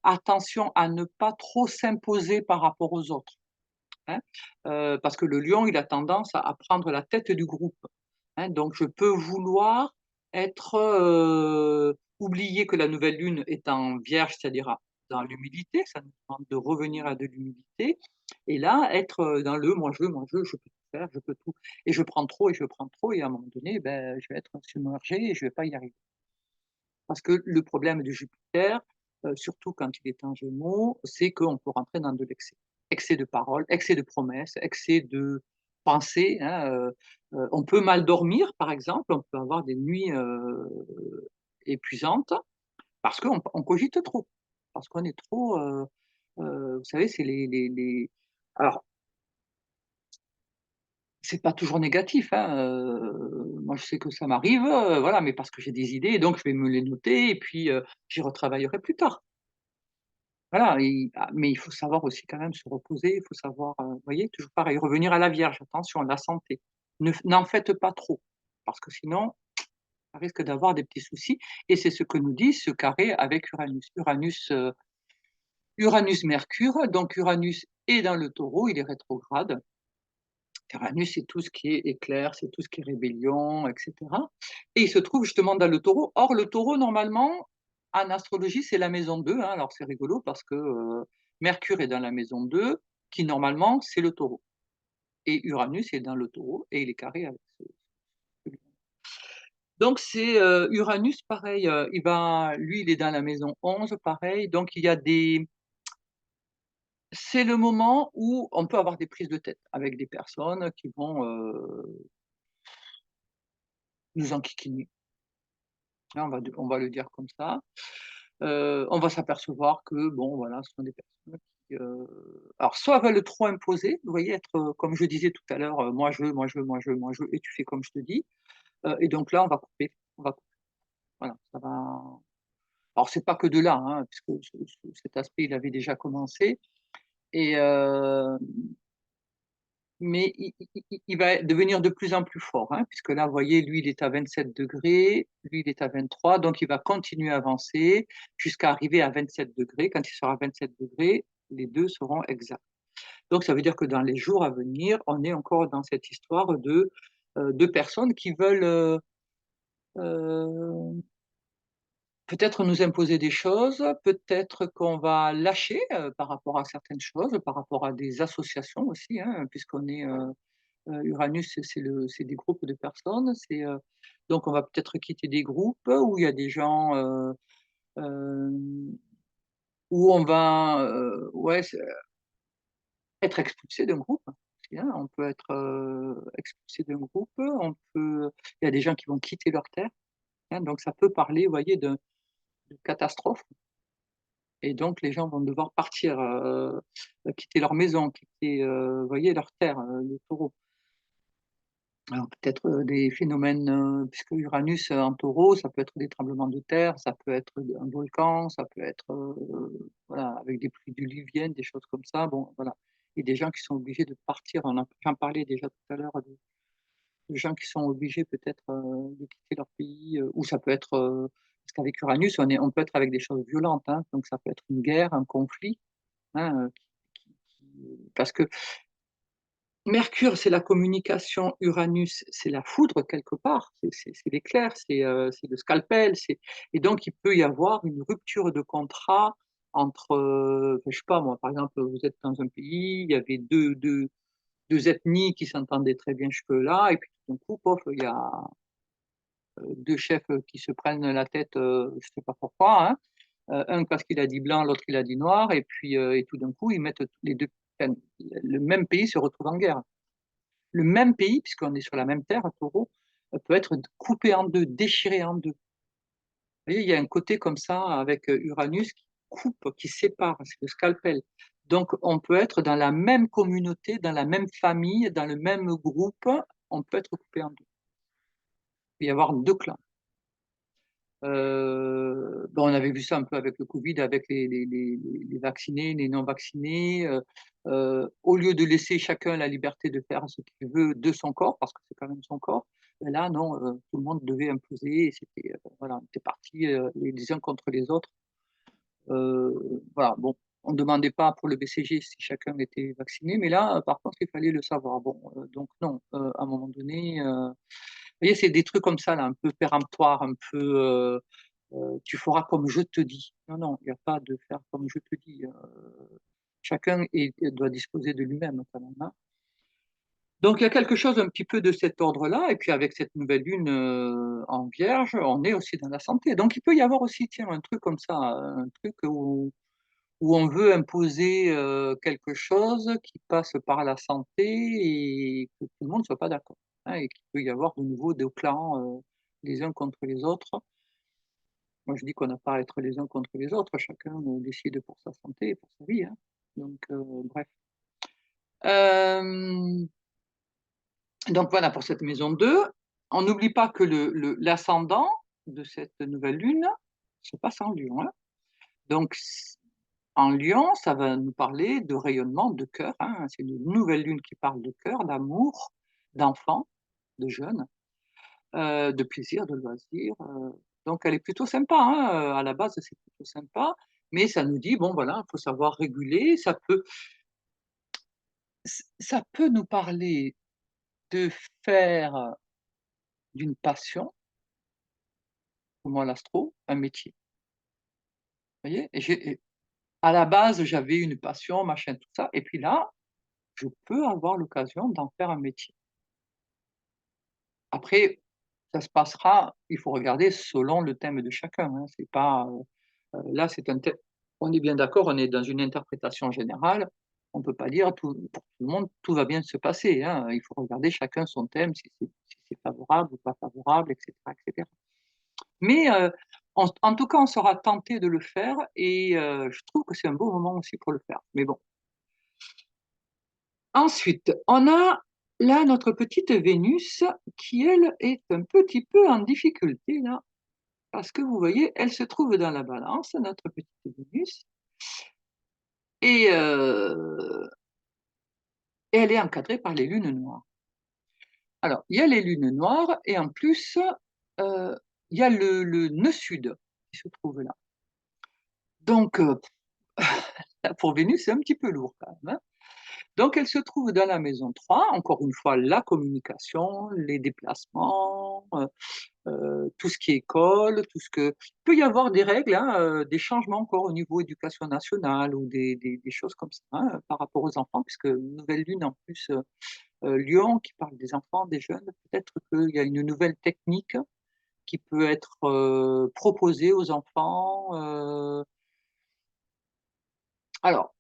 Attention à ne pas trop s'imposer par rapport aux autres, hein, parce que le lion, il a tendance à prendre la tête du groupe, hein, donc je peux vouloir être, oublier que la nouvelle lune est en Vierge, c'est-à-dire dans l'humilité, ça nous demande de revenir à de l'humilité et là, être, dans le «moi je peux tout faire, je peux tout» et je prends trop et je prends trop et à un moment donné, ben, je vais être submergé et je vais pas y arriver. Parce que le problème de Jupiter, surtout quand il est en Gémeaux, c'est qu'on peut rentrer dans de l'excès. Excès de paroles, excès de promesses, excès de pensées, hein, on peut mal dormir, par exemple, on peut avoir des nuits, épuisantes parce qu'on cogite trop, parce qu'on est trop, vous savez, c'est alors c'est pas toujours négatif, hein, moi je sais que ça m'arrive, voilà, mais parce que j'ai des idées et donc je vais me les noter et puis, j'y retravaillerai plus tard. voilà, mais il faut savoir aussi quand même se reposer, il faut savoir, vous voyez, toujours pareil, revenir à la Vierge, attention, la santé. N'en faites pas trop, parce que sinon, ça risque d'avoir des petits soucis et c'est ce que nous dit ce carré avec Uranus. Uranus-Mercure, donc Uranus est dans le Taureau, il est rétrograde. Uranus, c'est tout ce qui est éclair, c'est tout ce qui est rébellion, et cetera et il se trouve justement dans le Taureau. Or le Taureau, normalement, en astrologie, c'est la maison 2, hein. Alors c'est rigolo parce que, Mercure est dans la maison 2, qui normalement, c'est le Taureau et Uranus est dans le Taureau et il est carré avec ce donc c'est, Uranus pareil, il est dans la maison 11 pareil, donc il y a des c'est le moment où on peut avoir des prises de tête avec des personnes qui vont, nous enquiquiner. Hein, on va le dire comme ça. On va s'apercevoir que bon, voilà, ce sont des personnes qui, alors soit veulent trop imposer, vous voyez, être, comme je disais tout à l'heure, «Moi je veux, moi je veux, moi je veux, moi je veux» et tu fais comme je te dis, et donc là, on va couper, voilà, ça va alors c'est pas que de là, hein, puisque cet aspect, il avait déjà commencé et mais il va devenir de plus en plus fort, hein, puisque là, vous voyez, lui, il est à 27°, lui, il est à 23, donc il va continuer à avancer jusqu'à arriver à 27°. Quand il sera à 27°, les 2 seront exacts. Donc ça veut dire que dans les jours à venir, on est encore dans cette histoire de personnes qui veulent, heu peut-être nous imposer des choses, peut-être qu'on va lâcher, par rapport à certaines choses, par rapport à des associations aussi, hein, puisqu'on est, Uranus, c'est des groupes de personnes, donc on va peut-être quitter des groupes où il y a des gens, hem, où on va, ouais, être expulsé d'un groupe aussi, hein. On peut être, expulsé d'un groupe, il y a des gens qui vont quitter leur terre, hein, donc ça peut parler, vous voyez, de catastrophe. Et donc les gens vont devoir partir, quitter leur maison, quitter, vous voyez, leur terre, le Taureau. Alors peut-être, des phénomènes, puisque Uranus, en Taureau, ça peut être des tremblements de terre, ça peut être un volcan, ça peut être, voilà, avec des pluies diluviennes, des choses comme ça. Bon, voilà. Et des gens qui sont obligés de partir. J'en parlais déjà tout à l'heure de gens qui sont obligés peut-être, de quitter leur pays, ou ça peut être, parce qu'avec Uranus, on peut être avec des choses violentes, hein, donc ça peut être une guerre, un conflit. Hein, parce que Mercure, c'est la communication, Uranus, c'est la foudre quelque part, c'est l'éclair, c'est le scalpel, et donc il peut y avoir une rupture de contrat entre, je sais pas moi, par exemple, vous êtes dans un pays, il y avait deux ethnies qui s'entendaient très bien jusque-là et puis tout d'un coup, pof, il y a, 2 chefs, qui se prennent la tête, je sais pas pourquoi, hein. Un parce qu'il a dit blanc, l'autre il a dit noir et puis, et tout d'un coup, ils mettent les 2, enfin, le même pays se retrouve en guerre. Le même pays, puisqu'on est sur la même terre, Taureau, peut être coupé en 2, déchiré en 2. Vous voyez, il y a un côté comme ça avec, Uranus qui coupe, qui sépare, c'est le scalpel. Donc on peut être dans la même communauté, dans la même famille, dans le même groupe, on peut être coupé en 2. Il peut y avoir 2 clans. On avait vu ça un peu avec le Covid, avec les vaccinés, les non vaccinés, au lieu de laisser chacun la liberté de faire ce qu'il veut de son corps, parce que c'est quand même son corps, là non, tout le monde devait imposer et c'était, voilà, on était partis, les uns contre les autres. Voilà, bon, on ne demandait pas pour le BCG si chacun était vacciné, mais là, par contre, il fallait le savoir. Bon, donc non, à un moment donné, vous voyez, c'est des trucs comme ça là, un peu péremptoires, un peu, «Tu feras comme je te dis». Non, non, il y a pas de faire comme je te dis, chacun doit disposer de lui-même quand même, hein. Donc il y a quelque chose un petit peu de cet ordre-là et puis avec cette nouvelle lune, en Vierge, on est aussi dans la santé. Donc il peut y avoir aussi, tiens, un truc comme ça, un truc où on veut imposer, quelque chose qui passe par la santé et que tout le monde ne soit pas d'accord, hein, et qu'il peut y avoir de nouveau 2 clans, les uns contre les autres. Moi, je dis qu'on n'a pas à être les uns contre les autres, chacun, décide pour sa santé et pour sa vie, hein. Donc bref. Hem, donc voilà pour cette maison 2. On n'oublie pas que l'ascendant de cette nouvelle lune se passe en Lion, hein. Donc En Lion, ça va nous parler de rayonnement, de cœur, hein. C'est une nouvelle lune qui parle de cœur, d'amour, d'enfants, de jeunes, de plaisir, de loisirs, donc elle est plutôt sympa, hein, à la base, c'est plutôt sympa, mais ça nous dit: «Bon voilà, il faut savoir réguler». Ça peut nous parler de faire d'une passion, pour moi l'astro, un métier, vous voyez? Et à la base, j'avais une passion, machin, tout ça, et puis là, je peux avoir l'occasion d'en faire un métier. Après, ça se passera, il faut regarder selon le thème de chacun, hein. C'est pas, là, c'est un thème, on est bien d'accord, on est dans une interprétation générale. On peut pas dire tout pour tout le monde, tout va bien se passer, hein. Il faut regarder chacun son thème, si c'est favorable ou pas favorable, et cetera, et cetera. Mais, en tout cas, on sera tenté de le faire, et je trouve que c'est un bon moment aussi pour le faire. Mais bon. Ensuite, on a là notre petite Vénus qui, elle, est un petit peu en difficulté là, parce que vous voyez, elle se trouve dans la Balance, notre petite Vénus, et elle est encadrée par les lunes noires. Alors, il y a les lunes noires, et en plus, il y a le nœud sud qui se trouve là. Donc, là pour Vénus, c'est un petit peu lourd quand même, hein. Donc elle se trouve dans la maison 3. Encore une fois, la communication, les déplacements, tout ce qui est école, tout ce que il peut y avoir des règles, hein, des changements encore au niveau éducation nationale, ou des choses comme ça, hein, par rapport aux enfants, puisque nouvelle lune en plus, Lion qui parle des enfants, des jeunes, peut-être qu'il y a une nouvelle technique qui peut être, proposée aux enfants, alors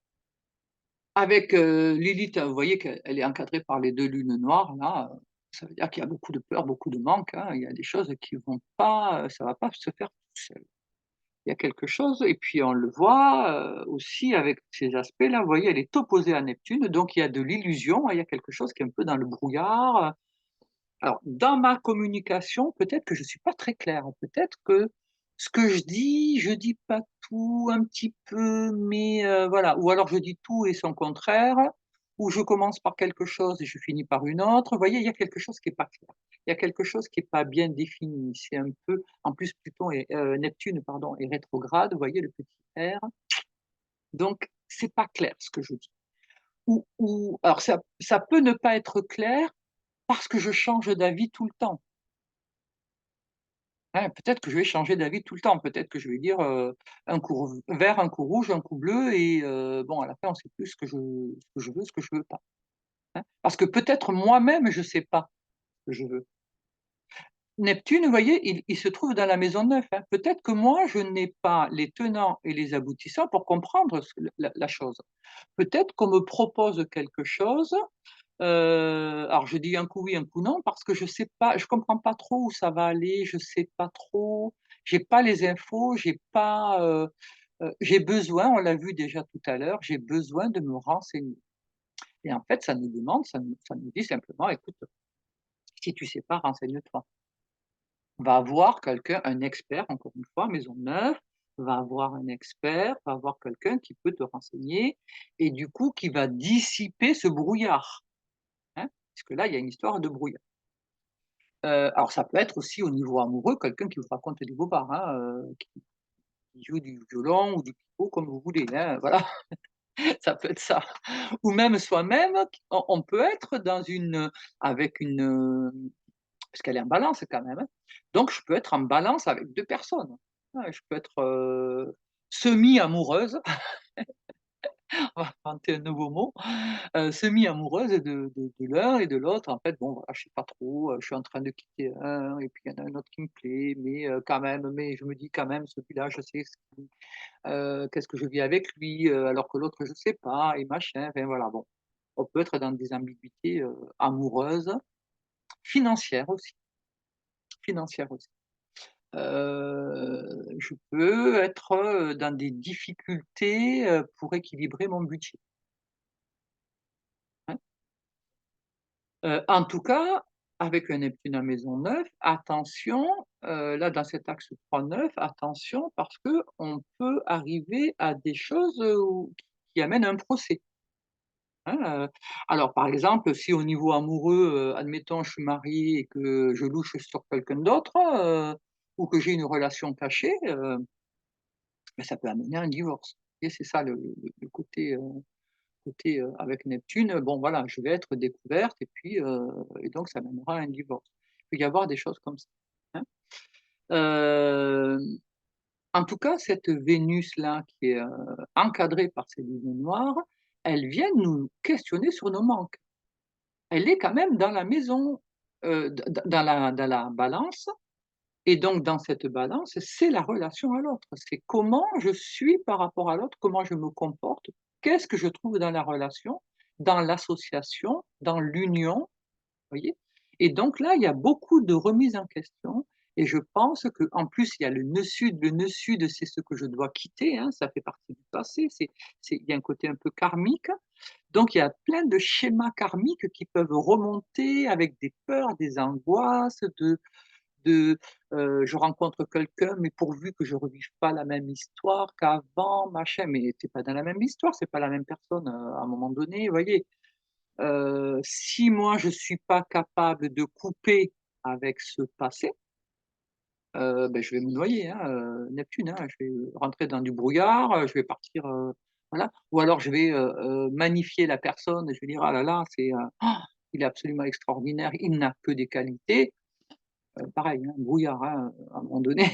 avec, Lilith, vous voyez qu'elle est encadrée par les 2 lunes noires là, ça veut dire qu'il y a beaucoup de peur, beaucoup de manque, hein. Il y a des choses qui vont pas, ça va pas se faire tout seul. Il y a quelque chose, et puis on le voit, aussi avec ces aspects-là, vous voyez, elle est opposée à Neptune, donc il y a de l'illusion, hein, il y a quelque chose qui est un peu dans le brouillard. Alors, dans ma communication, peut-être que je suis pas très claire. Peut-être que ce que je dis pas tout, un petit peu, mais voilà. Ou alors je dis tout et son contraire, ou je commence par quelque chose et je finis par une autre. Vous voyez, il y a quelque chose qui est pas clair. Il y a quelque chose qui est pas bien défini. C'est un peu, en plus Pluton est, Neptune, pardon, est rétrograde, vous voyez le petit R? Donc c'est pas clair ce que je dis. Ou alors ça peut ne pas être clair parce que je change d'avis tout le temps. Hein, peut-être que je vais changer d'avis tout le temps. Peut-être que je vais dire, un coup vert, un coup rouge, un coup bleu, et bon, à la fin, on sait plus ce que je veux, ce que je veux pas, hein. Parce que peut-être moi-même, je sais pas ce que je veux. Neptune, vous voyez, il se trouve dans la maison 9, hein. Peut-être que moi, je n'ai pas les tenants et les aboutissants pour comprendre la chose. Peut-être qu'on me propose quelque chose. Alors je dis un coup oui, un coup non, parce que je sais pas, je comprends pas trop où ça va aller, je sais pas trop, j'ai pas les infos, j'ai pas, j'ai besoin, on l'a vu déjà tout à l'heure, j'ai besoin de me renseigner, et en fait, ça nous dit simplement: «Écoute, si tu sais pas, renseigne-toi». Va voir quelqu'un, un expert, encore une fois, maison neuve, va voir un expert, va voir quelqu'un qui peut te renseigner, et du coup qui va dissiper ce brouillard, hein, puisque là, il y a une histoire de brouillard. Alors ça peut être aussi au niveau amoureux, quelqu'un qui vous raconte des bobards, hein, qui joue du violon ou du pipeau comme vous voulez, hein, voilà, ça peut être ça. Ou même soi-même, on peut être dans une, avec une, parce qu'elle est en Balance quand même, hein, donc je peux être en Balance avec 2 personnes. Ouais, je peux être, semi-amoureuse, on va inventer un nouveau mot, semi-amoureuse de l'un et de l'autre. En fait, bon, voilà, je sais pas trop, je suis en train de quitter un, et puis il y en a un autre qui me plaît, quand même, mais je me dis quand même celui-là, je sais qu'est-ce que je vis avec lui, alors que l'autre je sais pas, et machin, enfin voilà, bon. On peut être dans des ambiguïtés, amoureuses, financières aussi, financières aussi. Je peux être, dans des difficultés, pour équilibrer mon budget, hein. En tout cas, avec un Neptune en maison 9, attention, là dans cet axe 3-9, attention parce que on peut arriver à des choses, qui amènent à un procès, hein, alors par exemple, si au niveau amoureux, admettons je suis marié et que je louche sur quelqu'un d'autre, ou que j'ai une relation cachée, bah, ça peut amener à un divorce et c'est ça le côté, avec Neptune, bon voilà, je vais être découverte et puis, et donc ça mènera à un divorce. Il peut y avoir des choses comme ça, hein. Hem, En tout cas, cette Vénus-là qui est, encadrée par ces lunes noires, elle vient nous questionner sur nos manques. Elle est quand même dans la maison, dans la Balance et donc dans cette Balance, c'est la relation à l'autre. C'est comment je suis par rapport à l'autre, comment je me comporte, qu'est-ce que je trouve dans la relation, dans l'association, dans l'union, voyez? Et donc là, il y a beaucoup de remises en question et je pense qu'en plus, il y a le nœud sud. Le nœud sud, c'est ce que je dois quitter, hein, ça fait partie du passé, il y a un côté un peu karmique. Donc il y a plein de schémas karmiques qui peuvent remonter avec des peurs, des angoisses de je rencontre quelqu'un, mais pourvu que je revive pas la même histoire qu'avant, machin, mais tu es pas dans la même histoire, c'est pas la même personne, à un moment donné, vous voyez? Si moi je suis pas capable de couper avec ce passé, beh, je vais me noyer, hein, Neptune, hein, je vais rentrer dans du brouillard, je vais partir, voilà. Ou alors je vais, magnifier la personne, je vais dire: «Ah là là, il est absolument extraordinaire, il n'a que des qualités». Pareil, hein, brouillard, hein, à un moment donné.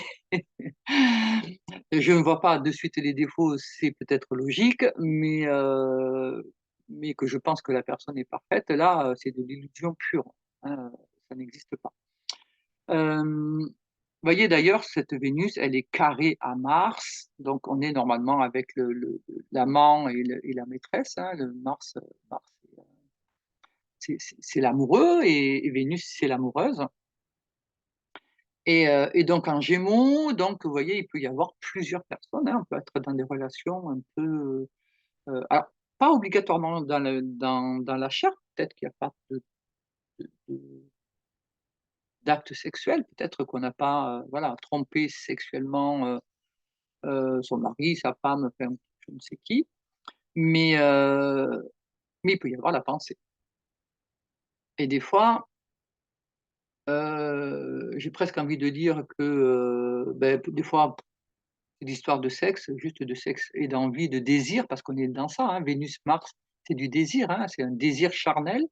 Je ne vois pas de suite les défauts, c'est peut-être logique, mais que je pense que la personne est parfaite, là, c'est de l'illusion pure, hein, ça n'existe pas. Voyez d'ailleurs cette Vénus, elle est carrée à Mars, donc on est normalement avec l'amant et la maîtresse, hein, le Mars, c'est l'amoureux et Vénus, c'est l'amoureuse. Et donc en Gémeaux, donc vous voyez, il peut y avoir plusieurs personnes, hein. On peut être dans des relations un peu, alors pas obligatoirement dans la chair, peut-être qu'il y a pas de d'acte sexuel, peut-être qu'on n'a pas, voilà, trompé sexuellement, son mari, sa femme, enfin, je ne sais qui, mais mais il peut y avoir la pensée et des fois, j'ai presque envie de dire que, beh, des fois l'histoire de sexe, juste de sexe et d'envie, de désir, parce qu'on est dans ça, hein, Vénus-Mars, c'est du désir, hein, c'est un désir charnel.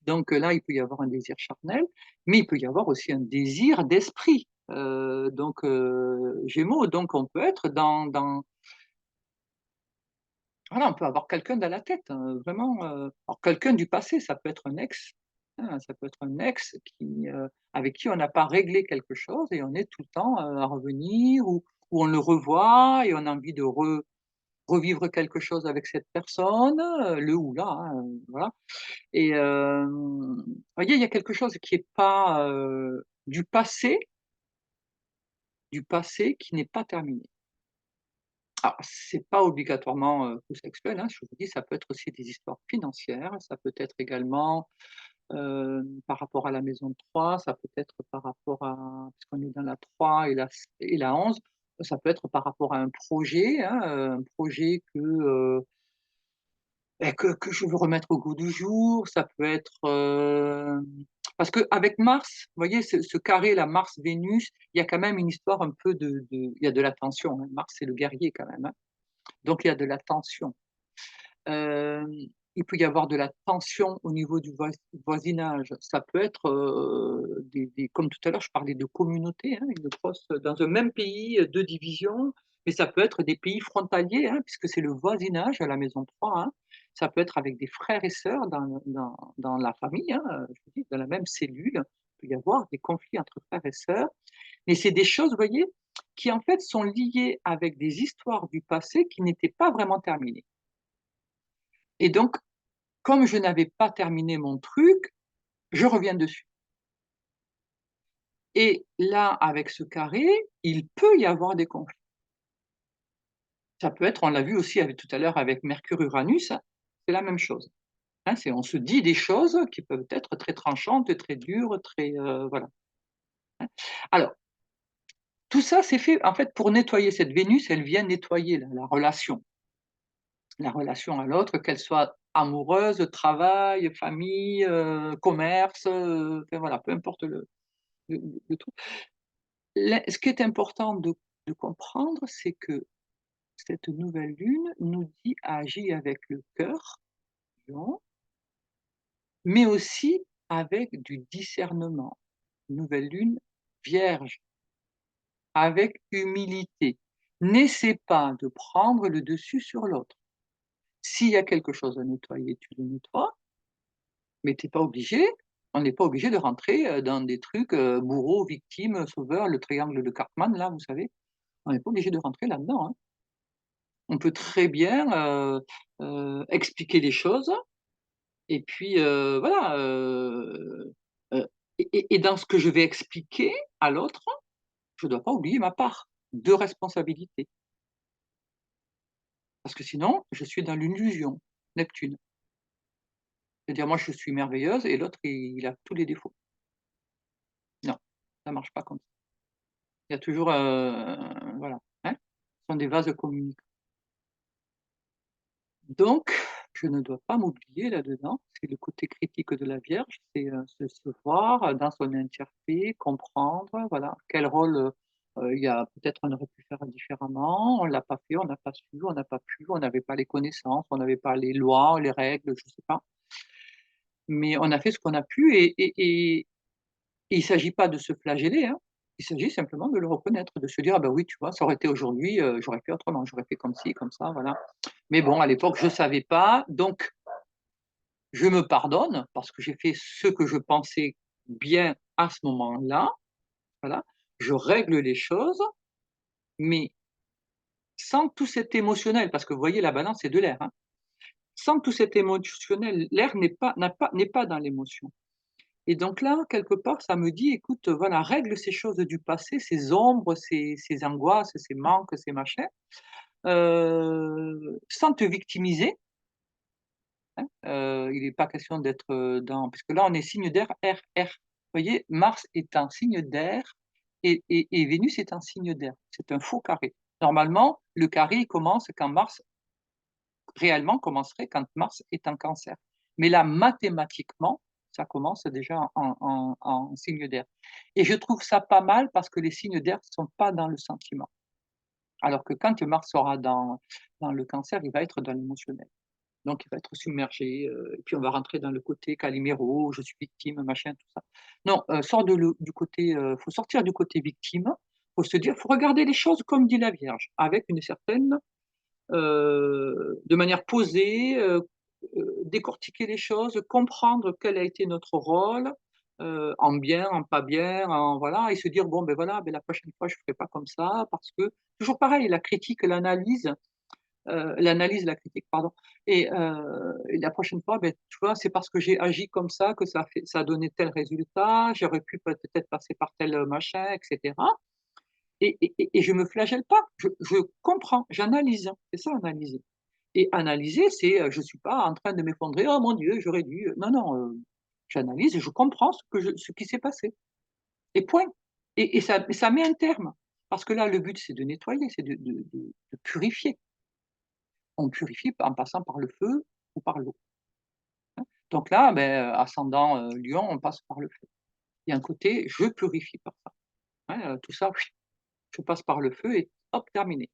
Donc là, il peut y avoir un désir charnel, mais il peut y avoir aussi un désir d'esprit. Donc Gémeaux, donc on peut être dans voilà, on peut avoir quelqu'un dans la tête, vraiment, alors quelqu'un du passé, ça peut être un ex, hein, ça peut être un ex avec qui on n'a pas réglé quelque chose et on est tout le temps, à revenir ou on le revoit et on a envie de revivre quelque chose avec cette personne, le ou la, hein, voilà et voyez, il y a quelque chose qui est pas, du passé qui n'est pas terminé. Alors c'est pas obligatoirement, que sexuel, hein, je vous dis, ça peut être aussi des histoires financières, ça peut être également, par rapport à la maison 3, ça peut être par rapport à puisqu'on est dans la 3 et la 11, ça peut être par rapport à un projet, hein, un projet que je veux remettre au goût du jour, ça peut être, parce qu'avec Mars, vous voyez ce carré là, Mars-Vénus, il y a quand même une histoire un peu il y a de la tension, hein. Mars, c'est le guerrier quand même, hein, donc il y a de la tension. Hem, il peut y avoir de la tension au niveau du voisinage. Ça peut être, des comme tout à l'heure, je parlais de communauté, hein, une grosse dans un même pays, 2 divisions, mais ça peut être des pays frontaliers, hein, puisque c'est le voisinage à la maison 3, hein. Ça peut être avec des frères et sœurs dans la famille, hein, je vous dis, dans la même cellule. Il peut y avoir des conflits entre frères et sœurs, mais c'est des choses, vous voyez, qui en fait sont liées avec des histoires du passé qui n'étaient pas vraiment terminées et donc comme je n'avais pas terminé mon truc, je reviens dessus et là, avec ce carré, il peut y avoir des conflits. Ça peut être on l'a vu aussi avec tout à l'heure avec Mercure-Uranus, c'est la même chose, Hein, c'est on se dit des choses qui peuvent être très tranchantes, très dures, très, voilà. Alors, tout ça, c'est fait, en fait, pour nettoyer cette Vénus, elle vient nettoyer la relation à l'autre, qu'elle soit amoureuse, travail, famille, commerce, enfin voilà, peu importe le truc. Ce qui est important de comprendre, c'est que cette nouvelle lune nous dit: «Agis avec le cœur, Lion, mais aussi avec du discernement». Nouvelle lune, Vierge, avec humilité. N'essaie pas de prendre le dessus sur l'autre. S'il y a quelque chose à nettoyer, tu le nettoies, mais tu es pas obligé on n'est pas obligé de rentrer, dans des trucs, bourreau, victime, sauveur, le triangle de Cartman là, vous savez? On n'est pas obligé de rentrer là-dedans, hein. On peut très bien, expliquer les choses et puis, voilà, heu et dans ce que je vais expliquer à l'autre, je ne dois pas oublier ma part de responsabilité. Parce que sinon, je suis dans l'illusion, Neptune. C'est-à-dire moi je suis merveilleuse et l'autre il a tous les défauts. Non, ça marche pas comme ça. Il y a toujours, voilà, hein, ce sont des vases communicants. Donc je ne dois pas m'oublier là-dedans. C'est le côté critique de la Vierge, c'est, se voir, dans son entièreté, comprendre, voilà, quel rôle, il y a peut-être on aurait pu faire différemment, on l'a pas fait, on n'a pas su, on n'a pas pu, on n'avait pas les connaissances, on n'avait pas les lois, les règles, je sais pas. Mais on a fait ce qu'on a pu et il s'agit pas de se flageller, hein. Il s'agit simplement de le reconnaître, de se dire: «Ah bah oui, tu vois, ça aurait été aujourd'hui, j'aurais fait autrement, j'aurais fait comme ci, comme ça, voilà. Mais bon, à l'époque, je savais pas, donc je me pardonne parce que j'ai fait ce que je pensais bien à ce moment-là, voilà. Je règle les choses, mais sans tout cet émotionnel», parce que vous voyez la balance, c'est de l'air, hein. Sans tout cet émotionnel, l'air n'est pas dans l'émotion. Et donc là, quelque part, ça me dit: «Écoute, voilà, règle ces choses du passé, ces ombres, ces angoisses, ces manques, ces machins, sans te victimiser», hein. Il n'est pas question d'être, dans parce que là, on est signe d'air, R, R. Vous voyez? Mars est un signe d'air et Vénus est un signe d'air. C'est un faux carré. Normalement, le carré, il commence quand Mars réellement commencerait quand Mars est en Cancer. Mais là, mathématiquement, ça commence déjà en signe d'air. Et je trouve ça pas mal parce que les signes d'air ne sont pas dans le sentiment. Alors que quand Mars sera dans le Cancer, il va être dans l'émotionnel. Donc il va être submergé, et puis on va rentrer dans le côté Calimero, je suis victime, machin, tout ça. Non, sors du côté, faut sortir du côté victime, faut se dire faut regarder les choses comme dit la Vierge, avec une certaine de manière posée, décortiquer les choses, comprendre quel a été notre rôle, en bien, en pas bien, en voilà et se dire: «Bon, ben voilà, ben la prochaine fois je ne ferai pas comme ça parce que» toujours pareil, la critique, l'analyse, la critique, pardon et la prochaine fois, ben, tu vois, c'est parce que j'ai agi comme ça que ça a donné tel résultat, j'aurais pu peut-être passer par tel, machin et cetera et je me flagelle pas, je comprends, j'analyse, c'est ça analyser. Et analyser, c'est, je suis pas en train de m'effondrer: «Oh mon Dieu, j'aurais dû», non, non, j'analyse et je comprends ce qui s'est passé et point et ça met un terme. Parce que là, le but, c'est de nettoyer, c'est de purifier. On purifie en passant par le feu ou par l'eau. Donc là, beh, ascendant, Lion, on passe par le feu. Il y a un côté, je purifie par ça, hein, tout ça, je passe par le feu et hop, terminé.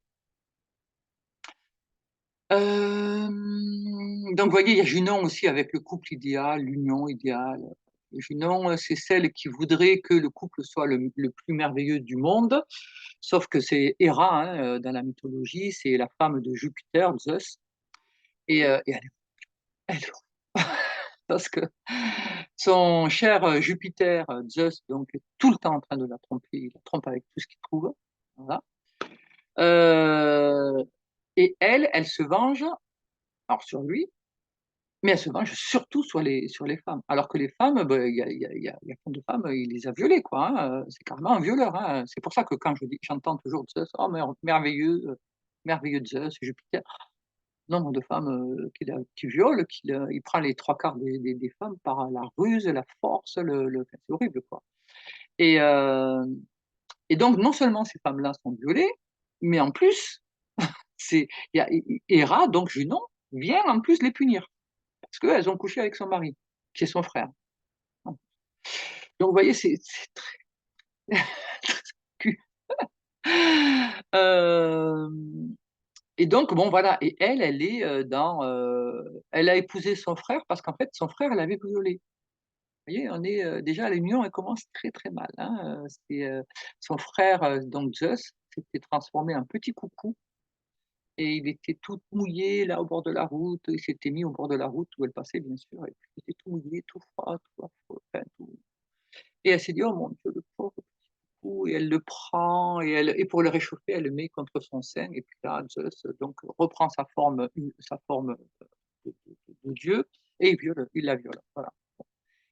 Donc vous voyez, il y a Junon aussi avec le couple idéal, l'union idéale. Junon, c'est celle qui voudrait que le couple soit le plus merveilleux du monde, sauf que c'est Héra, hein, dans la mythologie, c'est la femme de Jupiter, Zeus et elle est parce que son cher, Jupiter, Zeus, donc est tout le temps en train de la tromper, il la trompe avec tout ce qu'il trouve, voilà. Heu et elle, elle se venge, alors sur lui. Mais elle se venge surtout sur les femmes. Alors que les femmes, bah, il y a plein de femmes, il les a violées quoi, hein, c'est carrément un violeur, hein. C'est pour ça que quand j'entends toujours Zeus: «Oh merveilleux, merveilleux Zeus, Jupiter». nombre de femmes, qu'il viole, il prend les 3/4 des femmes par la ruse, la force, enfin, c'est horrible, quoi. Et hem et donc non seulement ces femmes-là sont violées, mais en plus, c'est il y a Héra, donc Junon, vient en plus les punir, parce qu'elles ont couché avec son mari, qui est son frère. Donc vous voyez, c'est très cu. Hem Et donc bon voilà, et elle, elle a épousé son frère parce qu'en fait son frère l'avait violée. Vous voyez, déjà l'union elle commence très, très mal, hein, son frère, donc Zeus, s'était transformé en petit coucou et il était tout mouillé là au bord de la route. Il s'était mis au bord de la route où elle passait bien sûr, et puis il était tout mouillé, tout froid, tout affreux, enfin tout, et elle s'est dit: «Oh mon Dieu, le pauvre petit coucou», et elle le prend et pour le réchauffer, elle le met contre son sein, et puis là Zeus donc reprend sa forme de Dieu, et il la viole, voilà.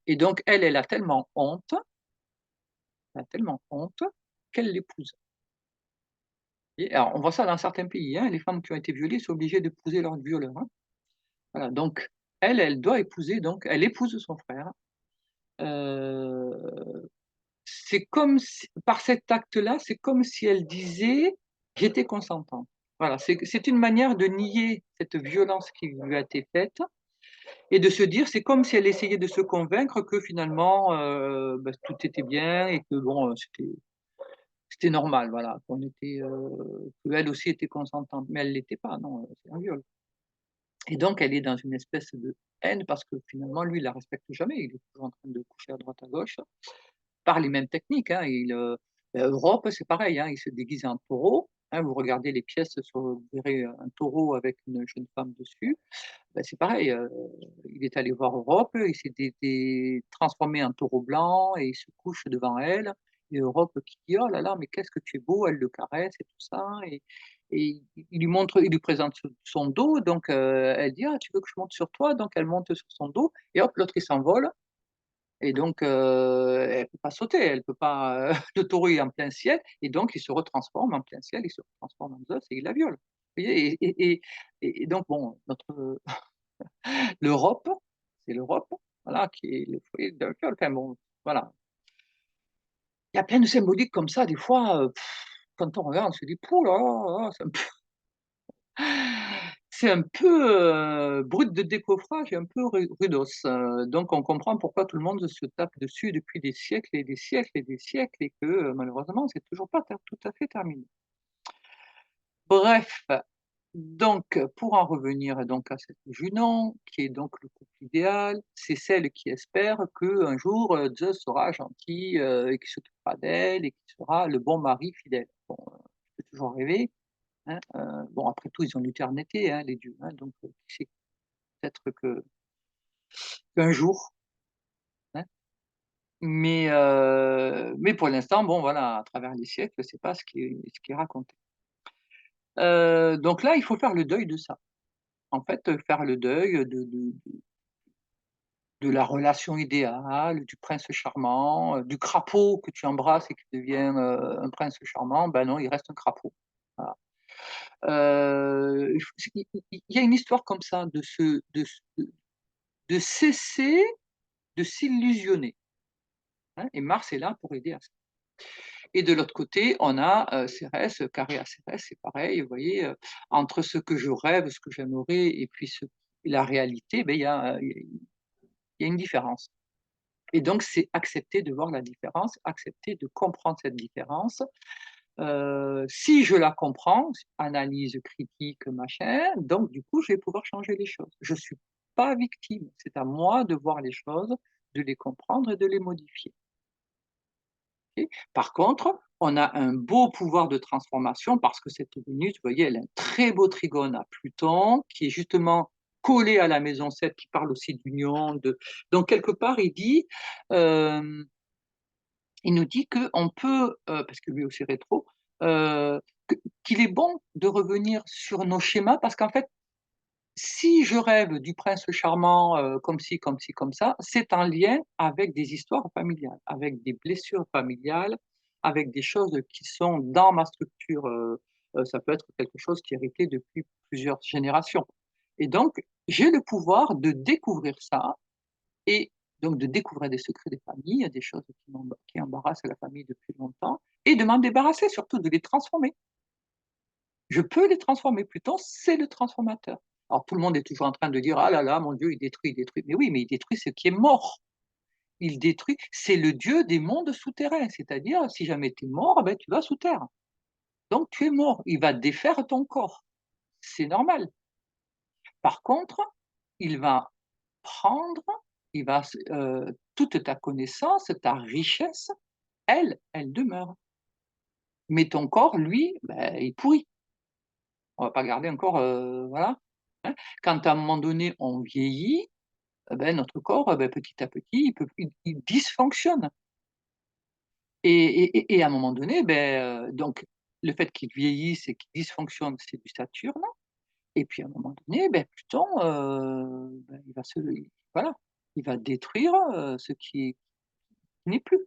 Et donc elle a tellement honte qu'elle l'épouse. Et alors on voit ça dans certains pays, hein, les femmes qui ont été violées sont obligées d'épouser leur violeur, hein. Voilà, donc elle doit épouser, donc elle épouse son frère. Heu, c'est comme si par cet acte-là, c'est comme si elle disait: «J'étais consentante». Voilà, c'est une manière de nier cette violence qui lui a été faite, et de se dire, c'est comme si elle essayait de se convaincre que finalement, bah, tout était bien et que bon, c'était normal, voilà, qu'elle aussi était consentante. Mais elle l'était pas, non, c'est un viol. Et donc elle est dans une espèce de haine parce que finalement lui, il la respecte jamais. Il est toujours en train de coucher à droite à gauche, par les mêmes techniques, hein. Europe, c'est pareil, hein, il se déguise en taureau, hein. Vous regardez les pièces vous verrez un taureau avec une jeune femme dessus. Bah, c'est pareil, il est allé voir Europe, il s'est transformé en taureau blanc et il se couche devant elle, et Europe qui dit: «Oh là là, mais qu'est-ce que tu es beau!» Elle le caresse et tout ça, il lui présente son dos, donc elle dit: «Ah, tu veux que je monte sur toi?» Donc elle monte sur son dos et hop, l'autre il s'envole, et donc elle peut pas sauter, elle peut pas, le taureau est en plein ciel, et donc il se retransforme en plein ciel, il se transforme en Zeus et il la viole. Vous voyez? Et donc bon, l'Europe, c'est l'Europe, voilà, qui est le foyer de l'alcool. Enfin bon, voilà. Il y a plein de symboliques comme ça, des fois, quand on regarde, on se dit: «Ouh là là là», c'est un peu, brut de décoffrage et un peu rudos, donc on comprend pourquoi tout le monde se tape dessus depuis des siècles et des siècles et des siècles, et que, malheureusement, c'est toujours pas tout à fait terminé. Bref, donc pour en revenir donc à cette Junon, qui est donc le couple idéal, c'est celle qui espère qu'un jour, Zeus sera gentil, et qu'il s'occupera d'elle et qu'il sera le bon mari fidèle. Bon, tu peux toujours rêver, hein, bon après tout ils ont l'éternité, hein, les dieux, hein, donc qui sait, peut-être qu'un jour, hein, mais pour l'instant, bon voilà, à travers les siècles, c'est pas ce qui est raconté. Donc là, il faut faire le deuil de ça. En fait, faire le deuil de la relation idéale, du prince charmant, du crapaud que tu embrasses et qui devient, un prince charmant. Ben non, il reste un crapaud. Voilà. Il faut il y a une histoire comme ça de cesser de s'illusionner, hein, et Mars est là pour aider à ça. Et de l'autre côté, on a, Cérès, carré à Cérès, c'est pareil, vous voyez, entre ce que je rêve, ce que j'aimerais et puis la réalité, beh, il y a une différence. Et donc c'est accepter de voir la différence, accepter de comprendre cette différence. Si je la comprends, analyse critique, machin, donc du coup, je vais pouvoir changer les choses. Je suis pas victime, c'est à moi de voir les choses, de les comprendre et de les modifier. OK. Par contre, on a un beau pouvoir de transformation parce que cette Vénus, vous voyez, elle a un très beau trigone à Pluton qui est justement collé à la maison 7 qui parle aussi d'union, donc quelque part hem, il nous dit qu'on peut, parce que lui aussi rétro, heu, que qu'il est bon de revenir sur nos schémas parce qu'en fait, si je rêve du prince charmant, comme ci, comme ci, comme ça, c'est en lien avec des histoires familiales, avec des blessures familiales, avec des choses qui sont dans ma structure, ça peut être quelque chose qui est hérité depuis plusieurs générations. Et donc, j'ai le pouvoir de découvrir ça et donc de découvrir des secrets des familles, des choses qui embarrassent la famille depuis longtemps et de m'en débarrasser, surtout de les transformer. Je peux les transformer, Pluton, c'est le transformateur. Alors tout le monde est toujours en train de dire: «Ah là là, mon Dieu, il détruit, il détruit». Mais oui, mais il détruit ce qui est mort. Il détruit c'est le dieu des mondes souterrains, c'est-à-dire si jamais tu es mort, ben, tu vas sous terre. Donc tu es mort, il va défaire ton corps, c'est normal. Par contre, il va prendre, il va toute ta connaissance, ta richesse, elle demeure. Mais ton corps, lui, ben, il pourrit. On va pas garder encore, voilà, hein. Quand à un moment donné on vieillit, ben, notre corps, ben, petit à petit, il dysfonctionne et à un moment donné, ben, donc le fait qu'il vieillisse et qu'il dysfonctionne, c'est du Saturne et puis à un moment donné, ben, Pluton, ben, il va se voilà, il va détruire, ce qui n'est plus.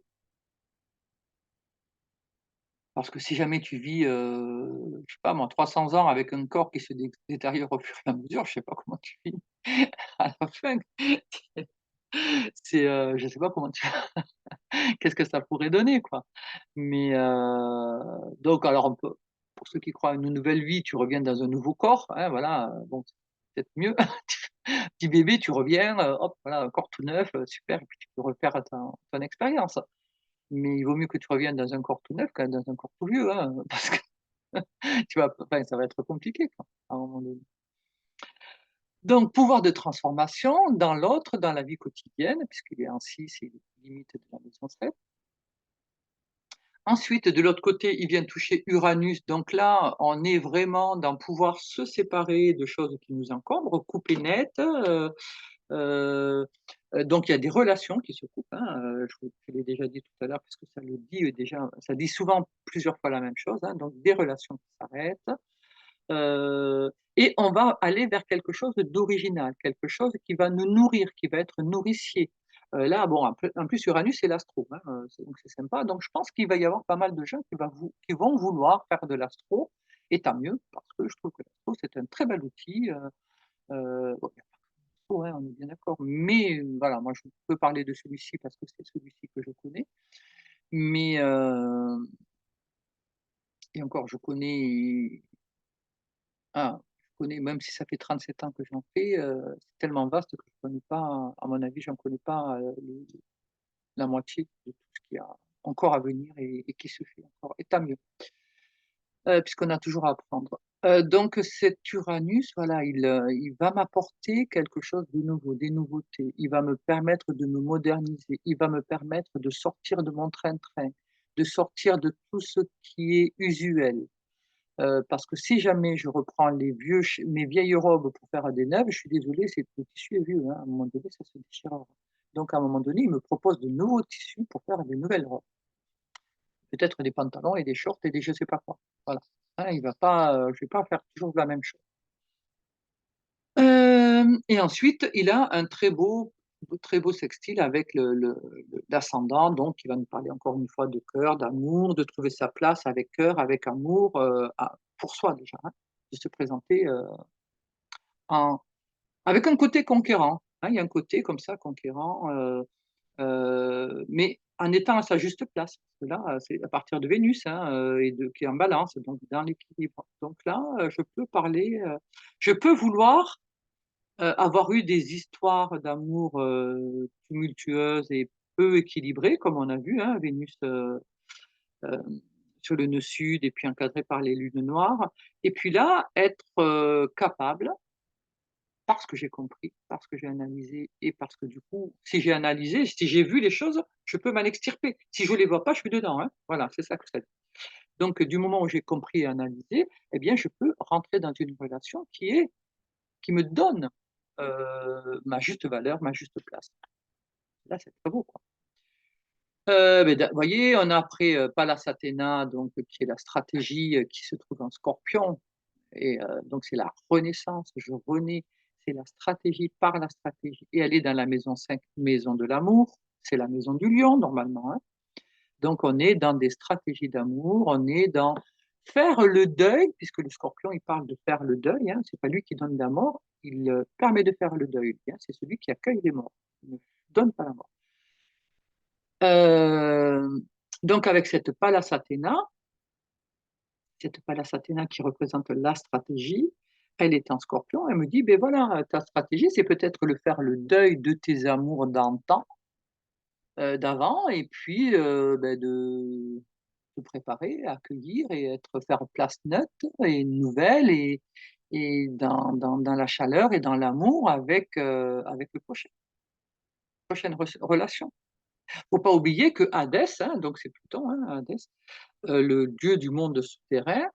Parce que si jamais tu vis, je sais pas moi, 300 ans avec un corps qui se détériore au fur et à mesure, je sais pas comment tu vis à la fin. Je sais pas comment tu qu'est-ce que ça pourrait donner, quoi? Mais, donc alors on peut pour ceux qui croient à une nouvelle vie, tu reviens dans un nouveau corps, hein, voilà, bon, c'est peut-être mieux. Petit bébé, tu reviens, hop, voilà, un corps tout neuf, super et puis tu peux refaire ton expérience. Mais il vaut mieux que tu reviennes dans un corps tout neuf que dans un corps tout vieux, hein, parce que tu vas enfin, ça va être compliqué, quoi, à un moment donné. Donc pouvoir de transformation dans l'autre, dans la vie quotidienne, puisqu'il est en 6 et limite de la maison 7. Ensuite, de l'autre côté, il vient toucher Uranus, donc là, on est vraiment dans pouvoir se séparer de choses qui nous encombrent, couper net, heu donc il y a des relations qui se coupent, hein, je l'ai déjà dit tout à l'heure parce que ça le dit, déjà ça dit souvent plusieurs fois la même chose, hein, donc des relations qui s'arrêtent. Et on va aller vers quelque chose d'original, quelque chose qui va nous nourrir, qui va être nourricier. Là, bon, en plus Uranus, c'est l'astro, hein, donc c'est sympa. Donc je pense qu'il va y avoir pas mal de gens qui vont vouloir faire de l'astro et tant mieux parce que je trouve que l'astro, c'est un très bel outil, bon, il y a pas que l'astro, hein, on est bien d'accord. Mais voilà, moi je peux parler de celui-ci parce que c'est celui-ci que je connais. Mais et encore, je connais je connais même si ça fait 37 ans que j'en fais, c'est tellement vaste que je connais pas, à mon avis, j'en connais pas, la moitié de tout ce qu'il y a encore à venir et qui se fait encore et tant mieux, puisqu'on a toujours à apprendre. Donc cet Uranus, voilà, il va m'apporter quelque chose de nouveau, des nouveautés. Il va me permettre de me moderniser, il va me permettre de sortir de mon train-train, de sortir de tout ce qui est usuel. Parce que si jamais je reprends mes vieilles robes pour faire des neuves, je suis désolé, c'est le tissu est vieux, hein, à un moment donné, ça se déchirera. Donc à un moment donné, il me propose de nouveaux tissus pour faire des nouvelles robes. Peut-être des pantalons et des shorts et des je sais pas quoi. Voilà. Hein, il va pas, je vais pas faire toujours la même chose. Et ensuite, il a un très beau sextile avec l'ascendant, donc il va nous parler encore une fois de cœur, d'amour, de trouver sa place avec cœur, avec amour, pour soi déjà, hein, de se présenter, en avec un côté conquérant, hein. Il y a un côté comme ça conquérant, mais en étant à sa juste place. Parce que là, c'est à partir de Vénus, hein, et de qui est en Balance, donc dans l'équilibre. Donc là, je peux vouloir avoir eu des histoires d'amour, tumultueuses et peu équilibrées, comme on a vu, hein, Vénus, hem, sur le nœud sud et puis encadrée par les lunes noires. Et puis là, être, capable, parce que j'ai compris, parce que j'ai analysé et parce que du coup, si j'ai analysé, si j'ai vu les choses, je peux m'en extirper. Si je les vois pas, je suis dedans, hein. Voilà, c'est ça que ça dit. Donc du moment où j'ai compris et analysé, eh bien, je peux rentrer dans une relation qui me donne, ma juste valeur, ma juste place. Là, c'est très beau, quoi. Beh, vous voyez, on a après, Pallas Athéna, donc qui est la stratégie, qui se trouve en Scorpion et donc c'est la renaissance, je renais, c'est la stratégie par la stratégie et elle est dans la maison 5, maison de l'amour, c'est la maison du lion normalement, hein. Donc on est dans des stratégies d'amour, on est dans faire le deuil, puisque le Scorpion, il parle de faire le deuil, hein, c'est pas lui qui donne la mort, il, permet de faire le deuil, hein, c'est celui qui accueille les morts, il ne donne pas la mort. Hem, donc avec cette Pallas Athéna qui représente la stratégie, elle est en Scorpion, elle me dit: ben voilà, ta stratégie, c'est peut-être le faire le deuil de tes amours d'antan, d'avant et puis, de te préparer, accueillir et être faire place nette et nouvelle et dans la chaleur et dans l'amour avec le prochaine relation. Faut pas oublier que Hadès, hein, donc c'est Pluton, hein, Hadès, le dieu du monde souterrain,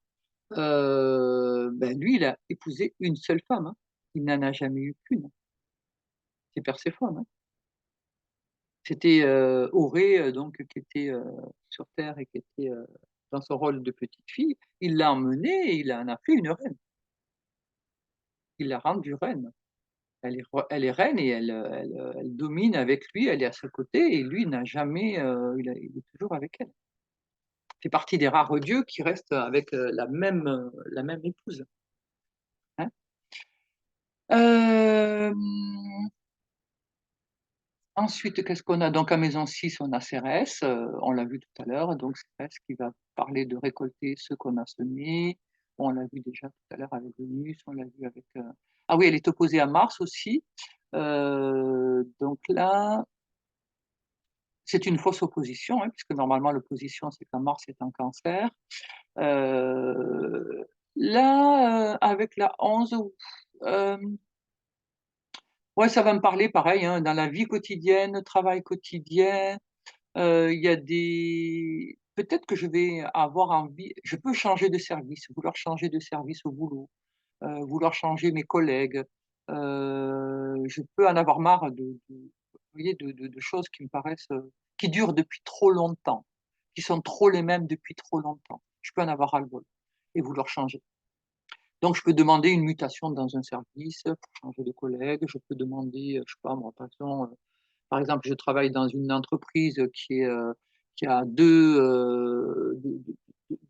lui, il a épousé une seule femme, hein. Il n'en a jamais eu qu'une, c'est Perséphone, hein. C'était, Aurée, donc qui était, sur terre et qui était, dans son rôle de petite fille. Il l'a emmenée et il en a fait une reine. Il l'a rendue reine. Elle est reine et elle domine avec lui, elle est à ses côtés et lui n'a jamais, il est toujours avec elle. Fait partie des rares dieux qui restent avec, la même épouse, hein. Hem Ensuite, qu'est-ce qu'on a? Donc à maison 6, on a Cérès, on l'a vu tout à l'heure, donc Cérès qui va parler de récolter ce qu'on a semé. On l'a vu déjà tout à l'heure avec Vénus, on l'a vu avec, ah oui, elle est opposée à Mars aussi. Donc là, c'est une fausse opposition, hein, puisque normalement l'opposition, c'est quand Mars est en Cancer. Heu, Là, avec la 11, hem, ouais, ça va me parler pareil, hein, dans la vie quotidienne, travail quotidien. Il y a des peut-être que je peux changer de service, vouloir changer de service au boulot, vouloir changer mes collègues. Je peux en avoir marre vous voyez, de choses qui me paraissent, qui durent depuis trop longtemps, qui sont trop les mêmes depuis trop longtemps. Je peux en avoir ras-le-bol et vouloir changer. Donc je peux demander une mutation dans un service, pour changer de collègue. Je peux demander, je sais pas moi, par exemple, je travaille dans une entreprise qui a 2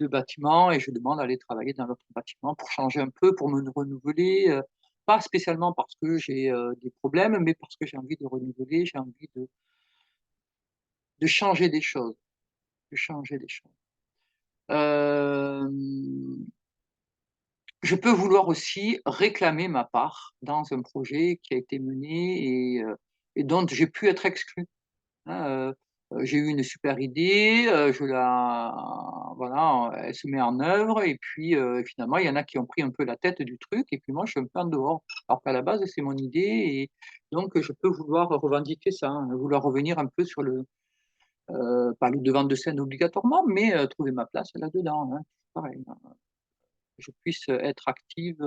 bâtiments et je demande à aller travailler dans l'autre bâtiment pour changer un peu, pour me renouveler, pas spécialement parce que j'ai, des problèmes, mais parce que j'ai envie de renouveler, j'ai envie de changer des choses, de changer des choses. Hem, je peux vouloir aussi réclamer ma part dans un projet qui a été mené et dont j'ai pu être exclu. Hein, j'ai eu une super idée, je la voilà, elle se met en œuvre et puis, finalement, il y en a qui ont pris un peu la tête du truc et puis moi, je suis un peu en dehors. Alors qu'à la base, c'est mon idée et donc je peux vouloir revendiquer ça, hein, vouloir revenir un peu sur pas le devant de scène obligatoirement, mais, trouver ma place là-dedans, hein, pareil, hein, que je puisse être active,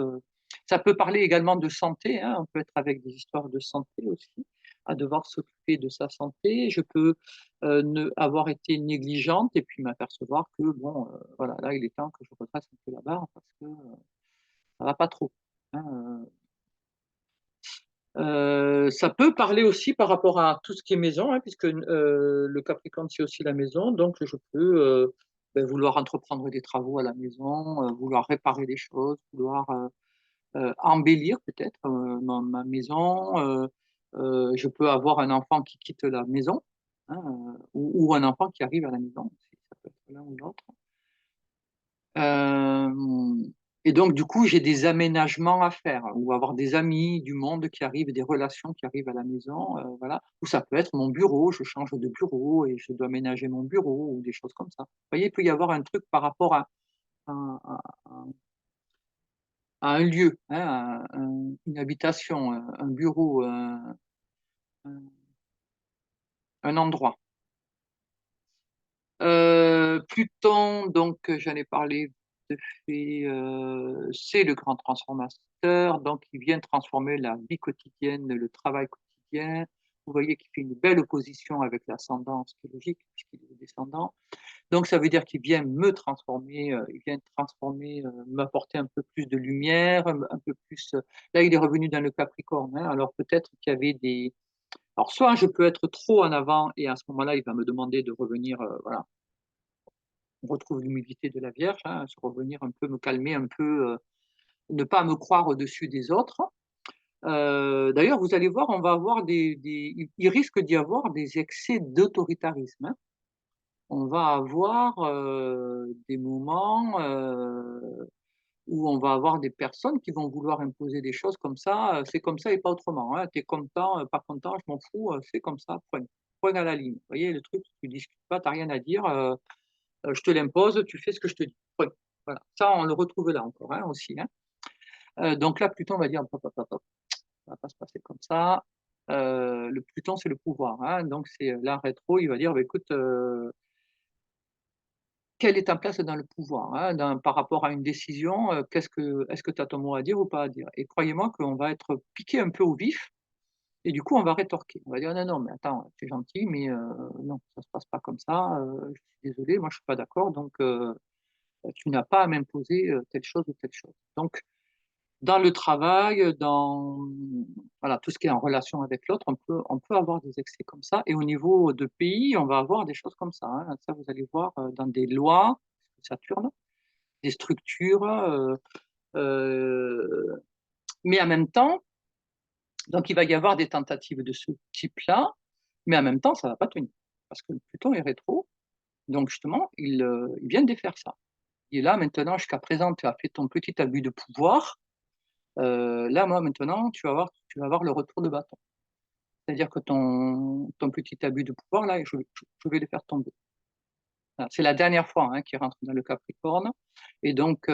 ça peut parler également de santé, hein, on peut être avec des histoires de santé aussi, à devoir s'occuper de sa santé. Je peux, ne avoir été négligente et puis m'apercevoir que bon, voilà, là, il est temps que je retrace un peu la barre parce que, ça va pas trop, hein, ça peut parler aussi par rapport à tout ce qui est maison, hein, puisque, le Capricorne, c'est aussi la maison, donc je peux, vouloir entreprendre des travaux à la maison, vouloir réparer des choses, vouloir, embellir peut-être, ma maison, je peux avoir un enfant qui quitte la maison, hein, ou un enfant qui arrive à la maison aussi, ça peut être l'un ou l'autre. Hem Et donc du coup, j'ai des aménagements à faire ou avoir des amis, du monde qui arrivent, des relations qui arrivent à la maison, voilà. Ou ça peut être mon bureau, je change de bureau et je dois aménager mon bureau ou des choses comme ça. Vous voyez, il peut y avoir un truc par rapport à un lieu, hein, à une habitation, un bureau, un un endroit. Pluton, donc j'en ai parlé vite fait, c'est le grand transformateur, donc il vient transformer la vie quotidienne, le travail quotidien. Vous voyez qu'il fait une belle opposition avec l'ascendant, ce qui est logique puisqu'il est descendant. Donc ça veut dire qu'il vient me transformer, il vient transformer, m'apporter un peu plus de lumière, un peu plus, là il est revenu dans le Capricorne, hein, alors peut-être qu'il y avait des alors soit je peux être trop en avant et à ce moment-là, il va me demander de revenir, voilà, on retrouve l'humilité de la Vierge, hein, se revenir un peu, me calmer un peu, ne pas me croire au-dessus des autres. D'ailleurs, vous allez voir, on va avoir il risque d'y avoir des excès d'autoritarisme, hein. On va avoir, des moments, où on va avoir des personnes qui vont vouloir imposer des choses comme ça, c'est comme ça et pas autrement, hein. Tu es content, pas content, je m'en fous, c'est comme ça, point. Point à la ligne. Vous voyez le truc, tu discutes pas, tu as rien à dire, je te l'impose, tu fais ce que je te dis, point. Voilà. Ça, on le retrouve là encore, hein, aussi, hein. Donc là, Pluton va dire: «Hop, hop, hop, hop, ça va pas se passer comme ça». Le Pluton, c'est le pouvoir, hein, donc c'est, là rétro, il va dire: «Bah écoute, quelle est ta place dans le pouvoir, hein, par rapport à une décision, est-ce que tu as ton mot à dire ou pas à dire?» Et croyez-moi qu'on va être piqué un peu au vif et du coup, on va rétorquer. On va dire: «Non, non, mais attends, c'est gentil, mais non, ça se passe pas comme ça, je suis désolé, moi je suis pas d'accord, donc tu n'as pas à m'imposer, telle chose ou telle chose». Donc dans le travail, voilà, tout ce qui est en relation avec l'autre, on peut avoir des excès comme ça et au niveau de pays, on va avoir des choses comme ça, hein. Ça, vous allez voir, dans des lois, Saturne, des structures, heu, mais en même temps, donc il va y avoir des tentatives de ce type-là, mais en même temps, ça va pas tenir. Parce que le Pluton est rétro, donc justement, il vient de défaire ça. Et là, maintenant, jusqu'à présent, tu as fait ton petit abus de pouvoir, là, moi, maintenant, tu vas avoir le retour de bâton. C'est-à-dire que ton petit abus de pouvoir, là, je vais le faire tomber. Voilà, c'est la dernière fois, hein, qu'il rentre dans le Capricorne et donc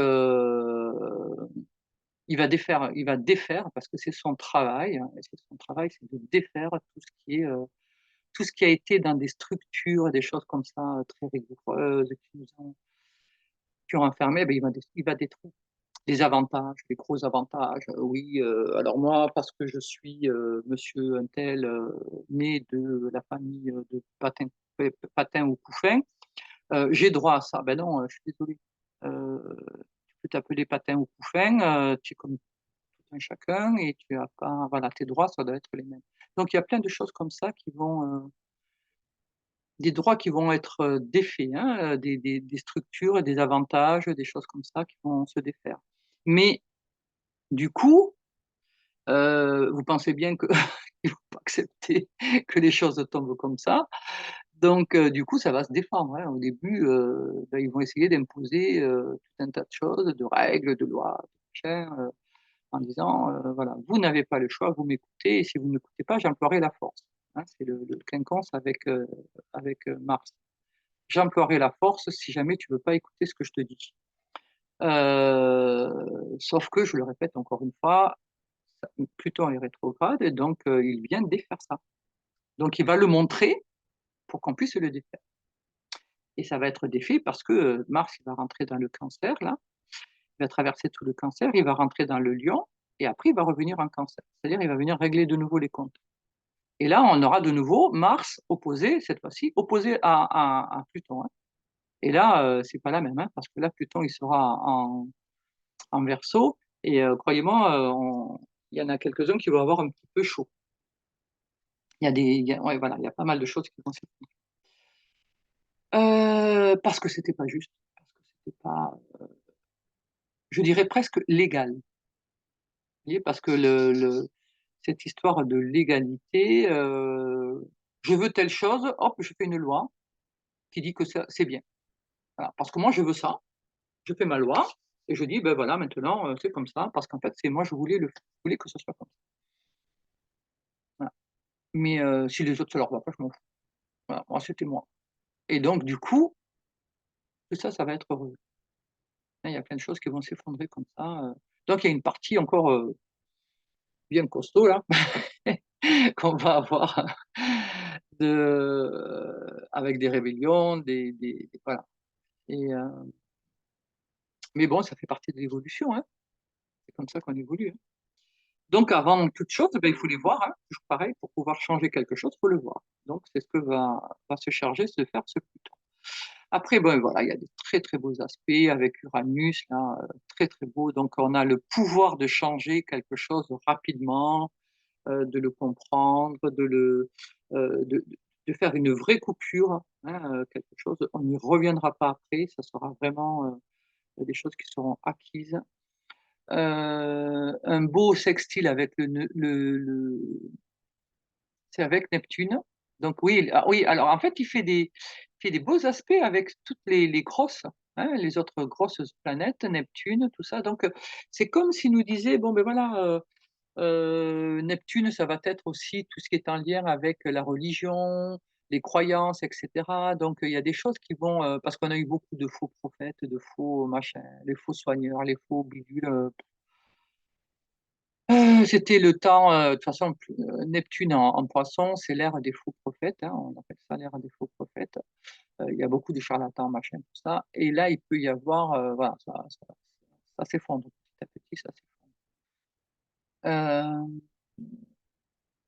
il va défaire parce que c'est son travail, hein, et c'est son travail, c'est de défaire tout ce qui a été dans des structures, des choses comme ça, très rigoureuses, qui ont enfermé, beh, il va détruire. Des avantages, des gros avantages, oui, alors moi parce que je suis, monsieur un tel, né de la famille, de Patin ou Couffin, j'ai droit à ça. Ben non, je suis désolé. Tu peux t'appeler Patin ou Couffin, tu es comme tout un chacun et tu as pas voilà, tes droits, ça doit être les mêmes. Donc il y a plein de choses comme ça des droits qui vont être, défaits, hein, des structures et des avantages, des choses comme ça qui vont se défaire. Mais du coup, vous pensez bien qu'ils ne vont pas accepter que les choses tombent comme ça. Donc du coup, ça va se défendre, hein. Au début, bah, ils vont essayer d'imposer, tout un tas de choses, de règles, de lois, de machin, en disant, voilà: «Vous n'avez pas le choix, vous m'écoutez et si vous ne m'écoutez pas, j'emploierai la force». Hein, c'est le quinconce avec Mars. «J'emploierai la force si jamais tu veux pas écouter ce que je te dis». Sauf que, je le répète encore une fois, Pluton est rétrograde et donc il vient défaire ça. Donc il va le montrer pour qu'on puisse le défaire et ça va être défait parce que, Mars, il va rentrer dans le Cancer là, il va traverser tout le Cancer, il va rentrer dans le Lion et après il va revenir en Cancer. C'est-à-dire il va venir régler de nouveau les comptes et là, on aura de nouveau Mars opposé, cette fois-ci, opposé à Pluton, hein et là, c'est pas la même, hein, parce que là, Pluton, il sera en Verseau et croyez-moi, on il y en a quelques-uns qui vont avoir un petit peu chaud. Ouais, voilà, il y a pas mal de choses qui vont s'effondrer. Parce que c'était pas juste, parce que c'était pas, je dirais presque légal. Vous voyez? Parce que cette histoire de légalité, je veux telle chose, hop, je fais une loi qui dit que ça c'est bien. Voilà, parce que moi je veux ça, je fais ma loi et je dis: «Ben voilà, maintenant, c'est comme ça parce qu'en fait, c'est moi je voulais que ce soit comme ça». Voilà. Mais si les autres ça leur va pas, je m'en fous. Voilà, moi c'était moi et donc du coup, tout ça, ça va être heureux. Hein, il y a plein de choses qui vont s'effondrer comme ça, donc il y a une partie encore, bien costaud là, qu'on va avoir avec des rébellions, voilà et mais bon, ça fait partie de l'évolution, hein. C'est comme ça qu'on évolue, hein. Donc avant toute chose, ben, il faut les voir, hein, toujours pareil, pour pouvoir changer quelque chose, il faut le voir. Donc c'est ce que va se charger de faire ce Pluton. Après, ben, voilà, il y a des très, très beaux aspects avec Uranus là, très, très beau. Donc on a le pouvoir de changer quelque chose rapidement, de le comprendre, de de faire une vraie coupure, hein, quelque chose on n'y reviendra pas après, ça sera vraiment, des choses qui seront acquises. Un beau sextile avec le c'est avec Neptune. Donc oui, oui, alors en fait, il fait des beaux aspects avec toutes les grosses, hein, les autres grosses planètes, Neptune, tout ça. Donc, c'est comme s'il nous disait: «Bon, ben voilà, Neptune, ça va être aussi tout ce qui est en lien avec la religion, les croyances et cetera». Donc, il y a des choses qui vont, parce qu'on a eu beaucoup de faux prophètes, de faux machins, les faux soigneurs, les faux bidules, c'était le temps, de toute façon, Neptune en Poisson, c'est l'ère des faux prophètes, hein, on appelle ça l'ère des faux prophètes. Il y a beaucoup de charlatans, machin, tout ça et là, il peut y avoir, voilà, ça s'effondre petit à petit, ça s'effondre. Hem,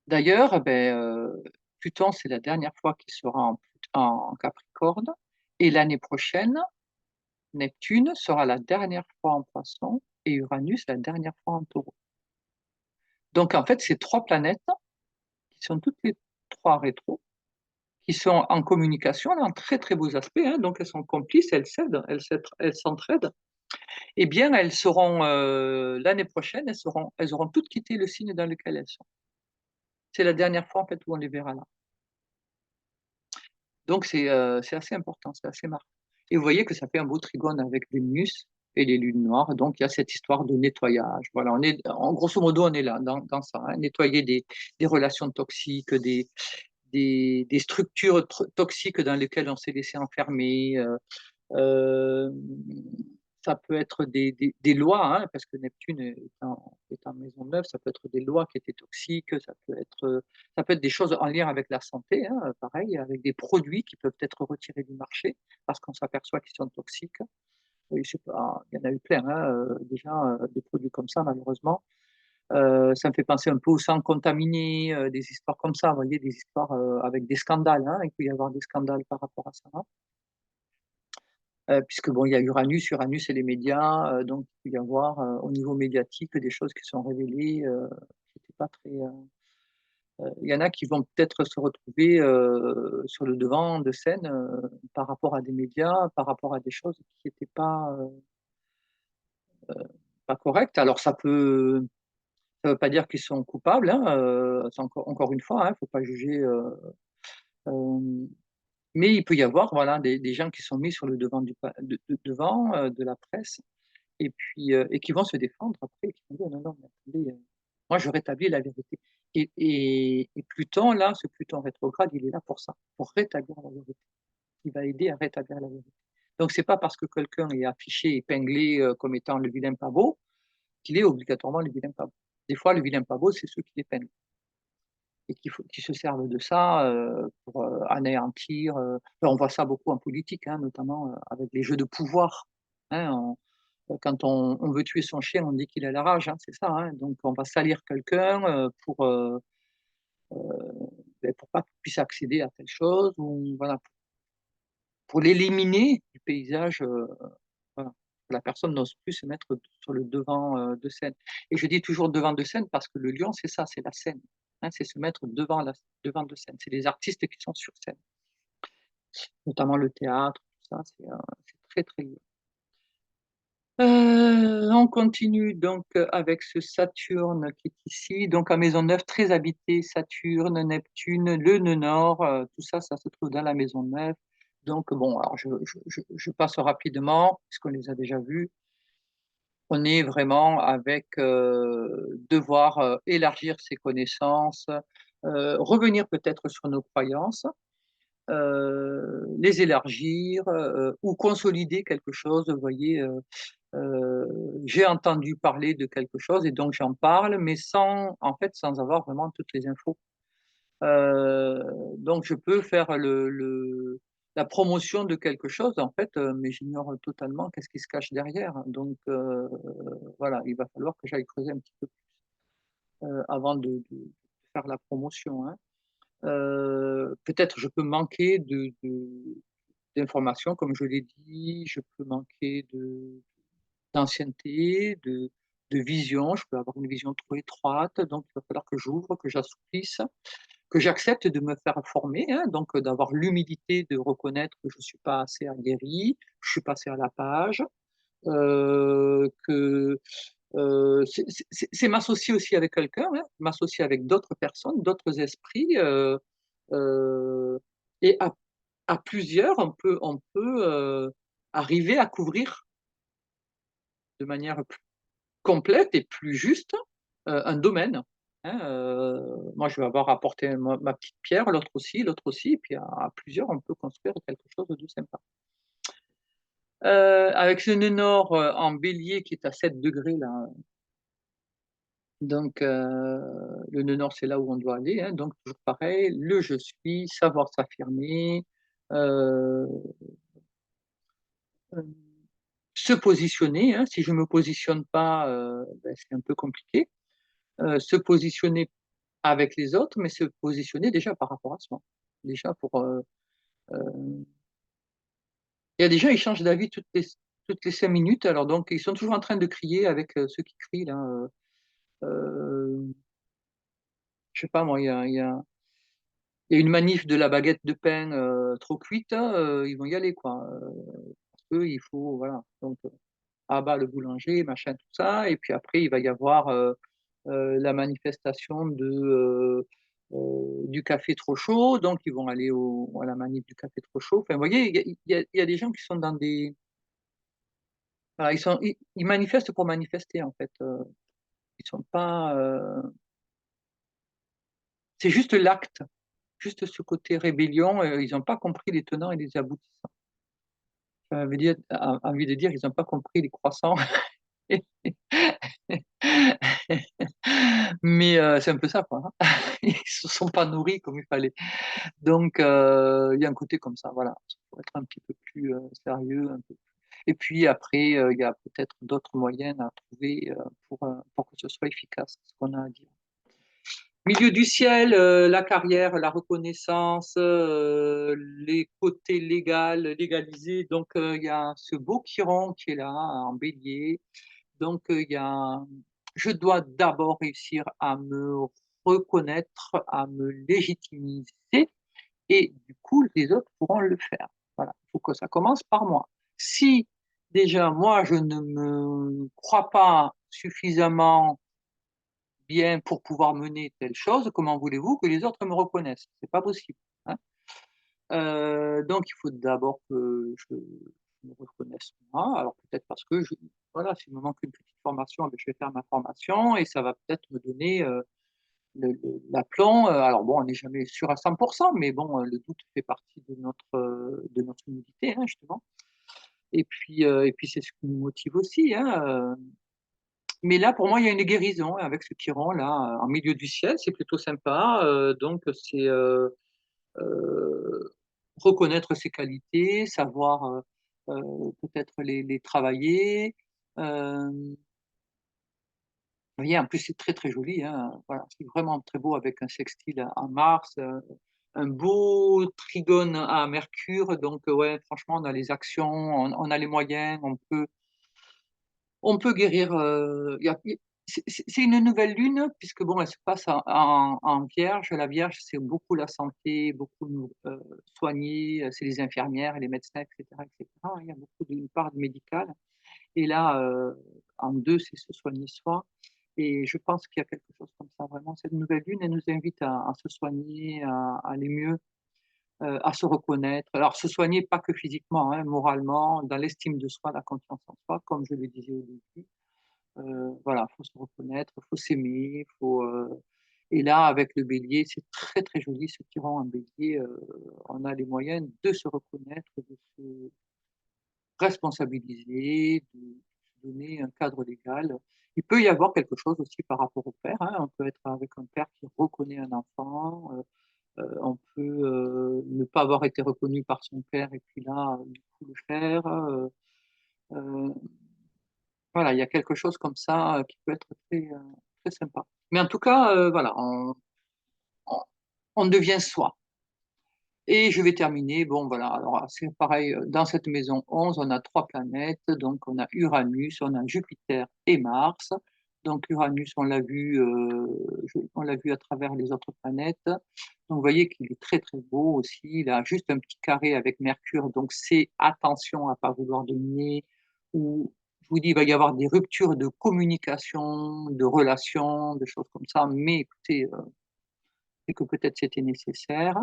D'ailleurs, Pluton, c'est la dernière fois qu'il sera en Capricorne et l'année prochaine, Neptune sera la dernière fois en Poisson et Uranus la dernière fois en Taureau. Donc en fait, ces 3 planètes qui sont toutes les 3 rétro, qui sont en communication, là, en très, très beaux aspects, hein, donc elles sont complices, elles s'entraident. Eh bien, elles seront, l'année prochaine, elles auront toutes quitté le signe dans lequel elles sont. C'est la dernière fois, en fait, où on les verra là. Donc c'est assez important, c'est assez marquant et vous voyez que ça fait un beau trigone avec Vénus et les lunes noires, donc il y a cette histoire de nettoyage. Voilà, on est en grosso modo, on est là, dans ça, hein, nettoyer des relations toxiques, des structures toxiques dans lesquelles on s'est laissé enfermer, hem, ça peut être des lois, hein, parce que Neptune est en maison 9, ça peut être des lois qui étaient toxiques, ça peut être des choses en lien avec la santé, hein, pareil, avec des produits qui peuvent être retirés du marché parce qu'on s'aperçoit qu'ils sont toxiques. Oui, je sais pas, il y en a eu plein, hein, déjà, des produits comme ça malheureusement. Ça me fait penser un peu au sang contaminé, des histoires comme ça, vous voyez? Des histoires, avec des scandales, hein, il peut y avoir des scandales par rapport à ça, hein. Puisque bon, il y a Uranus et les médias, donc il peut y avoir, au niveau médiatique des choses qui sont révélées, qui étaient pas très, il y en a qui vont peut-être se retrouver, sur le devant de scène, par rapport à des médias, par rapport à des choses qui étaient pas correctes. Alors ça veut pas dire qu'ils sont coupables, hein, c'est encore une fois, hein, faut pas juger, hem, mais il peut y avoir, voilà, des gens qui sont mis sur le devant du pa de devant, de la presse et puis, et qui vont se défendre après, qui vont dire: «Non, non, mais attendez, moi je rétablis la vérité» et Pluton là, ce Pluton rétrograde, il est là pour ça, pour rétablir la vérité. Il va aider à rétablir la vérité. Donc c'est pas parce que quelqu'un est affiché, épinglé, comme étant le vilain pas beau, qu'il est obligatoirement le vilain pas beau. Des fois, le vilain pas beau, c'est ceux qui l'épinglent et qui se servent de ça, pour, anéantir, on voit ça beaucoup en politique, hein, notamment, avec les jeux de pouvoir, hein. Quand on veut tuer son chien, on dit qu'il a la rage, hein, c'est ça, hein. Donc on va salir quelqu'un, pour pas qu'il puisse accéder à telle chose ou voilà, pour l'éliminer du paysage, voilà. Que la personne n'ose plus se mettre sur le devant, de scène et je dis toujours devant de scène parce que le lion, c'est ça, c'est la scène, hein, c'est se mettre devant de scène. C'est les artistes qui sont sur scène, notamment le théâtre, tout ça, c'est très, très dur. On continue donc, avec ce Saturne qui est ici, donc en maison 9 très habité, Saturne, Neptune, le nœud nord, tout ça, ça se trouve dans la maison 9. Donc bon, alors je passe rapidement puisqu'on les a déjà vus. On est vraiment avec, devoir, élargir ses connaissances, revenir peut-être sur nos croyances, les élargir, ou consolider quelque chose, vous voyez? J'ai entendu parler de quelque chose et donc j'en parle, mais sans avoir vraiment toutes les infos. Heu, donc je peux faire la promotion de quelque chose en fait, mais j'ignore totalement qu'est-ce qui se cache derrière. Donc voilà, il va falloir que j'aille creuser un petit peu, avant de faire la promotion, hein. Peut-être je peux manquer d'informations comme je l'ai dit, je peux manquer d'ancienneté, de vision, je peux avoir une vision trop étroite, donc il va falloir que j'ouvre, que j'assouplisse. que j'accepte de me faire former, hein, donc d'avoir l'humilité de reconnaître que je suis pas assez aguerri, je suis passé à la page, que, c'est m'associer aussi avec quelqu'un, hein, m'associer avec d'autres personnes, d'autres esprits, heu et à plusieurs, on peut arriver à couvrir de manière plus complète et plus juste, un domaine, hein, moi je vais avoir apporté ma petite pierre, l'autre aussi et puis à plusieurs on peut construire quelque chose de sympa. Avec ce nœud nord, en bélier qui est à 7 degrés là, donc le nœud nord c'est là où on doit aller, hein, donc toujours pareil, le «je suis», savoir s'affirmer, heu, hem, se positionner, hein. Si je me positionne pas, c'est un peu compliqué. Se positionner avec les autres, mais se positionner déjà par rapport à soi. Déjà pour, heu, il y a des gens, ils changent d'avis toutes les 5 minutes, alors donc ils sont toujours en train de crier avec, ceux qui crient là, je sais pas moi, il y a une manif de la baguette de pain, trop cuite, ils vont y aller quoi, parce qu'il faut voilà, donc à bas le boulanger, machin, tout ça et puis après il va y avoir, la manifestation du café trop chaud, donc ils vont aller à la manif du café trop chaud. Enfin, vous voyez, il y a des gens qui sont dans des voilà, ils manifestent pour manifester, en fait, ils sont pas, c'est juste l'acte, juste ce côté rébellion, ils ont pas compris les tenants et les aboutissants. J'avais dire envie de dire, ils ont pas compris les croissants. Mais c'est un peu ça, quoi, hein. Ils se sont pas nourris comme il fallait. Donc il y a un côté comme ça, voilà. Pour être un petit peu plus, sérieux, un peu plus et puis après, il y a peut-être d'autres moyens à trouver, pour que ce soit efficace, ce qu'on a à dire. Milieu du ciel, la carrière, la reconnaissance, les côtés légalisés, donc il y a ce beau chiron qui est là, en bélier, donc il y a je dois d'abord réussir à me reconnaître, à me légitimiser et du coup, les autres pourront le faire. Voilà, il faut que ça commence par moi. Si déjà moi, je ne me crois pas suffisamment bien pour pouvoir mener telle chose, comment voulez-vous que les autres me reconnaissent? C'est pas possible, hein. Donc il faut d'abord que je me reconnaisse moi. Alors peut-être parce que voilà, s'il me manque une petite formation, eh beh, je vais faire ma formation et ça va peut-être me donner, l'aplomb, alors bon, on n'est jamais sûr à 100, mais bon, le doute fait partie de notre humilité, hein, justement et puis c'est ce qui nous motive aussi, hein, mais là, pour moi, il y a une guérison avec ce chiron là, en milieu du ciel, c'est plutôt sympa, donc c'est, heu, reconnaître ses qualités, savoir, peut-être les travailler, hem vous voyez, en plus, c'est très, très joli, hein, voilà, c'est vraiment très beau avec un sextile à Mars, un beau trigone à Mercure, donc ouais, franchement, on a les actions, on a les moyens, on peut guérir, il y a i c'est une nouvelle lune puisque bon, elle se passe en Vierge. La Vierge, c'est beaucoup la santé, beaucoup nous, soigner, c'est les infirmières et les médecins et cetera et cetera, hein. Il y a beaucoup d'une part de médicale et là, en 2, c'est se soigner soi et je pense qu'il y a quelque chose comme ça vraiment. Cette nouvelle lune, elle nous invite à se soigner, à aller mieux, à se reconnaître. Alors se soigner pas que physiquement, hein, moralement, dans l'estime de soi, la confiance en soi, comme je le disais au début. Voilà, faut se reconnaître, faut s'aimer, faut, et là, avec le bélier, c'est très, très joli ce qui rend un bélier, on a les moyens de se reconnaître, de se responsabiliser, de se donner un cadre légal. Il peut y avoir quelque chose aussi par rapport au père, hein. On peut être avec un père qui reconnaît un enfant, on peut, ne pas avoir été reconnu par son père et puis là, du coup le faire, heu, voilà, il y a quelque chose comme ça, qui peut être très, très sympa. Mais en tout cas, voilà, on on devient soi. Et je vais terminer, bon voilà, alors c'est pareil, dans cette maison 11, on a 3 planètes, donc on a Uranus, on a Jupiter et Mars. Donc Uranus, on l'a vu à travers les autres planètes. Donc vous voyez qu'il est très, très beau aussi. Il a juste un petit carré avec Mercure, donc c'est attention à pas vouloir dominer ou je vous dis, il va y avoir des ruptures de communication, de relations, de choses comme ça, mais écoutez, c'est que peut-être c'était nécessaire.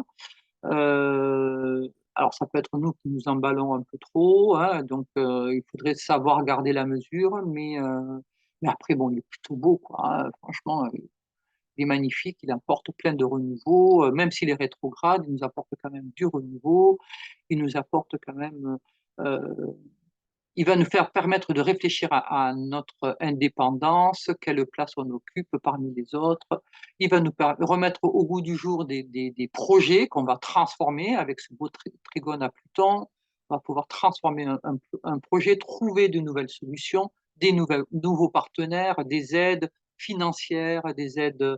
Alors ça peut être nous qui nous emballons un peu trop, hein, donc il faudrait savoir garder la mesure, mais après bon, il est plutôt beau quoi, hein, franchement, il est magnifique, il apporte plein de renouveau, même s'il est rétrograde, il nous apporte quand même du renouveau, il nous apporte quand même, il va nous faire permettre de réfléchir à notre indépendance, quelle place on occupe parmi les autres. Il va nous remettre au goût du jour des projets qu'on va transformer avec ce beau trigone à Pluton. On va pouvoir transformer un projet, trouver de nouvelles solutions, nouveaux partenaires, des aides financières, des aides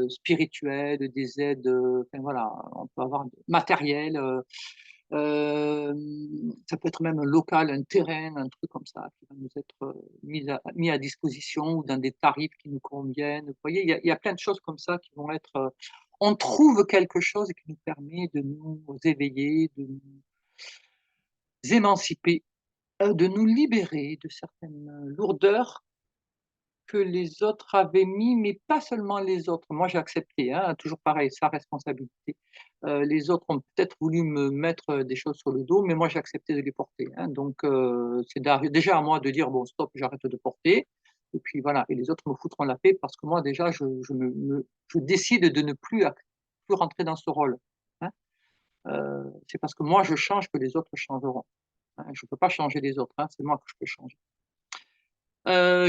spirituelles, des aides, enfin voilà, on peut avoir matérielles. Ça peut être même local, un terrain, un truc comme ça qui va nous être, mis à disposition ou dans des tarifs qui nous conviennent. Vous voyez, il y a plein de choses comme ça qui vont être, on trouve quelque chose qui nous permet de nous éveiller, de nous émanciper, de nous libérer de certaines, lourdeurs que les autres avaient mis, mais pas seulement les autres. Moi, j'ai accepté, hein, toujours pareil, sa responsabilité. Les autres ont peut-être voulu me mettre, des choses sur le dos, mais moi, j'ai accepté de les porter, hein. Donc c'est déjà à moi de dire: «Bon stop, j'arrête de porter» et puis voilà et les autres me foutront la paix parce que moi déjà je décide de ne plus rentrer dans ce rôle, hein. C'est parce que moi je change que les autres changeront, hein. Je ne peux pas changer les autres, hein, c'est moi que je peux changer.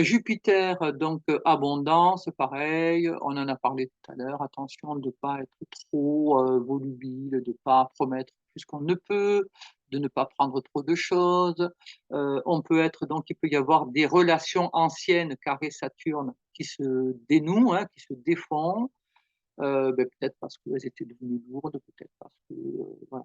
Jupiter, donc abondance, pareil, on en a parlé tout à l'heure. Attention de ne pas être trop, volubile, de ne pas promettre plus qu'on ne peut, de ne pas prendre trop de choses. On peut être donc il peut y avoir des relations anciennes, carré Saturne, qui se dénouent, hein, qui se défont, peut-être parce qu'elles étaient devenues lourdes, peut-être parce que, voilà.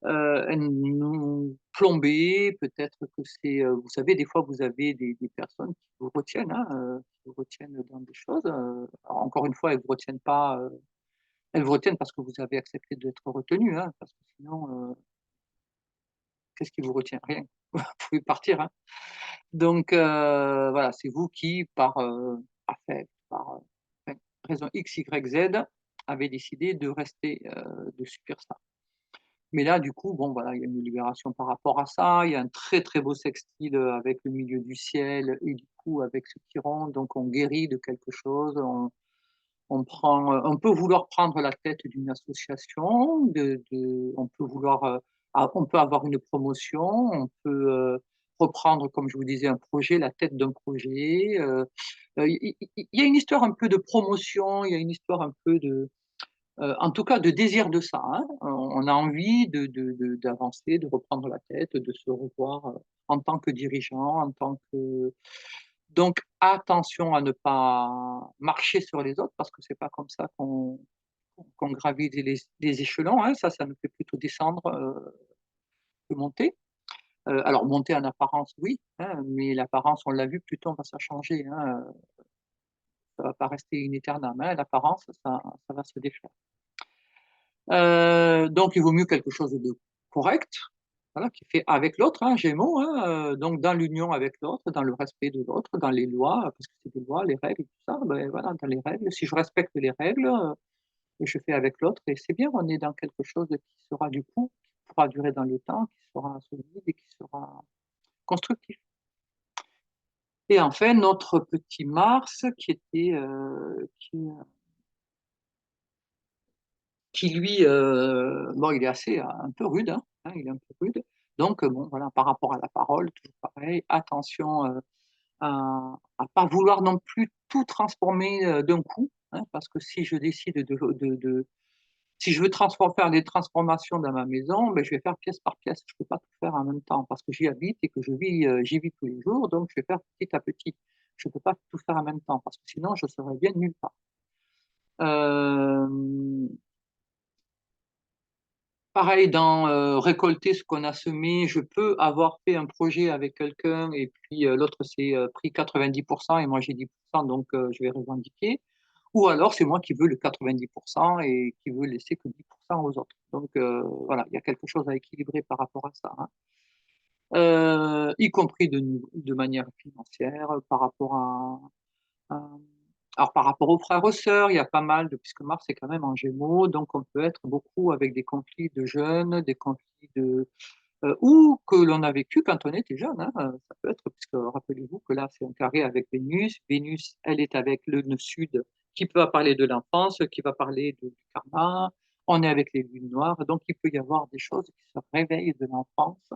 Elles nous plomber, peut-être que c'est, vous savez, des fois, vous avez des personnes qui vous retiennent, hein, qui vous retiennent dans des choses, alors encore une fois, elles vous retiennent pas, elles vous retiennent parce que vous avez accepté d'être retenu, hein, parce que sinon, qu'est-ce qui vous retient? Rien. Vous pouvez partir, hein. Donc voilà, c'est vous qui, par, affect, par, enfin, raison X, Y, Z, avez décidé de rester, de subir ça. Mais là, du coup, bon, voilà, il y a une libération par rapport à ça. Il y a un très, très beau sextile, avec le milieu du ciel et du coup avec ce Chiron, donc on guérit de quelque chose. On prend, on peut vouloir prendre la tête d'une association, on peut vouloir, on peut avoir une promotion, on peut, reprendre, comme je vous disais, un projet, la tête d'un projet, il y a une histoire un peu de promotion, il y a une histoire un peu de en tout cas de désir de ça, hein. On a envie d'avancer, de reprendre la tête, de se revoir, en tant que dirigeant, en tant que donc attention à ne pas marcher sur les autres parce que c'est pas comme ça qu'on gravit les échelons, hein. Ça nous fait plutôt descendre, que monter. Alors monter en apparence, oui, hein, mais l'apparence, on l'a vu, Pluton va ça changer, hein, ça va pas rester in aeternam, hein. L'apparence, ça va se défaire. Donc il vaut mieux quelque chose de correct, voilà, qui fait avec l'autre, hein, Gémeaux, hein, donc dans l'union avec l'autre, dans le respect de l'autre, dans les lois, parce que c'est des lois, les règles, tout ça, ben, voilà, dans les règles. Si je respecte les règles, je fais avec l'autre et c'est bien, on est dans quelque chose qui sera du coup, qui pourra durer dans le temps, qui sera solide et qui sera constructif. Et enfin notre petit Mars qui était, qui lui, bon, il est assez, un peu rude, hein, il est un peu rude. Donc, bon, voilà, par rapport à la parole, toujours pareil, attention, à pas vouloir non plus tout transformer, d'un coup, hein, parce que si je décide de si je veux faire des transformations dans ma maison, beh, je vais faire pièce par pièce. Je peux pas tout faire en même temps parce que j'y habite et que j'y vis tous les jours, donc je vais faire petit à petit. Je peux pas tout faire en même temps parce que sinon je serais bien nulle part. Hem pareil dans, récolter ce qu'on a semé, je peux avoir fait un projet avec quelqu'un et puis, l'autre s'est, pris 90 et moi j'ai 10 donc je vais revendiquer. Ou alors c'est moi qui veux le 90 et qui veux laisser que 10 aux autres. Donc voilà, il y a quelque chose à équilibrer par rapport à ça, hein. Y compris de manière financière, par rapport à alors par rapport aux frères, aux sœurs, il y a pas mal de puisque Mars est quand même en Gémeaux, donc on peut être beaucoup avec des conflits de jeunes, des conflits de ou que l'on a vécu quand on était jeune, hein, ça peut être puisque rappelez-vous que là, c'est un carré avec Vénus. Vénus, elle est avec le nœud sud qui va parler de l'enfance, qui va parler de du karma. On est avec les lunes noires, donc il peut y avoir des choses qui se réveillent de l'enfance,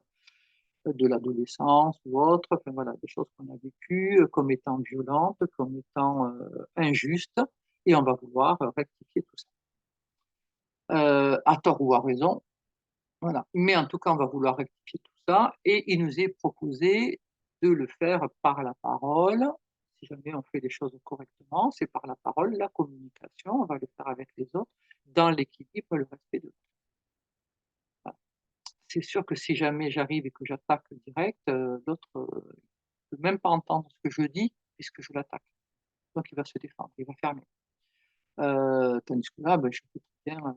de l'adolescence ou autre, enfin voilà, des choses qu'on a vécues, comme étant violentes, comme étant, injustes et on va vouloir, rectifier tout ça. À tort ou à raison, voilà. Mais en tout cas, on va vouloir rectifier tout ça et il nous est proposé de le faire par la parole. Si jamais on fait les choses correctement, c'est par la parole, la communication, on va le faire avec les autres, dans l'équilibre, le respect de l'autre. Voilà. C'est sûr que si jamais j'arrive et que j'attaque direct, l'autre, peut même pas entendre ce que je dis puisque je l'attaque. Donc il va se défendre, il va fermer. Tandis que là, je peux très bien,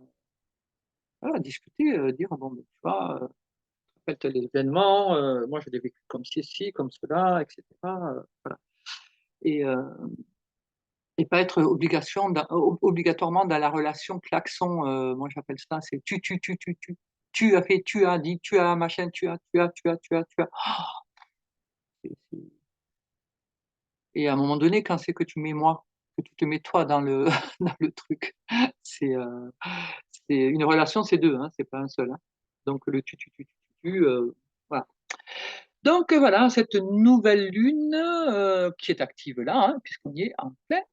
voilà, discuter, dire: «Bon, tu vois, rappelle tel événement, moi je l'ai vécu comme ceci, comme cela et cetera», voilà et et pas être obligatoirement dans la relation klaxon, moi j'appelle ça, c'est tu. Tu as fait, tu as dit, tu as machin, tu as. C'est et à un moment donné, quand c'est que tu mets moi, que tu te mets toi dans le dans le truc, c'est, heu, c'est une relation, c'est 2 hein, c'est pas un seul, hein. Donc le tu, voilà. Donc voilà, cette nouvelle lune, qui est active là, hein, puisqu'on y est en plein.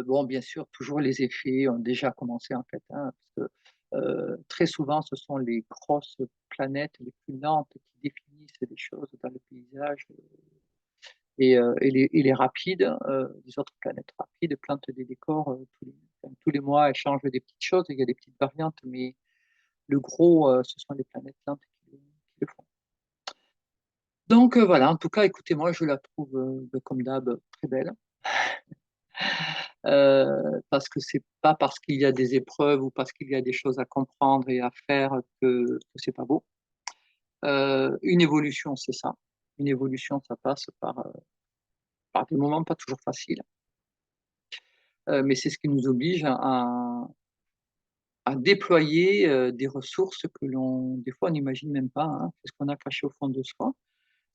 Bon, bien sûr, toujours les effets ont déjà commencé en fait, hein, parce que, très souvent, ce sont les grosses planètes les plus lentes qui définissent les choses dans le paysage, et les rapides, les autres planètes rapides plantent des décors, tous les mois, elles changent des petites choses, il y a des petites variantes, mais le gros, ce sont les planètes lentes qui le font. Donc voilà, en tout cas, écoutez, moi, je la trouve, comme d'hab, très belle, parce que c'est pas parce qu'il y a des épreuves ou parce qu'il y a des choses à comprendre et à faire que c'est pas beau. Une évolution, c'est ça. Une évolution, ça passe par des moments pas toujours faciles, mais c'est ce qui nous oblige à déployer, des ressources que l'on des fois, on n'imagine même pas, hein. C'est ce qu'on a caché au fond de soi.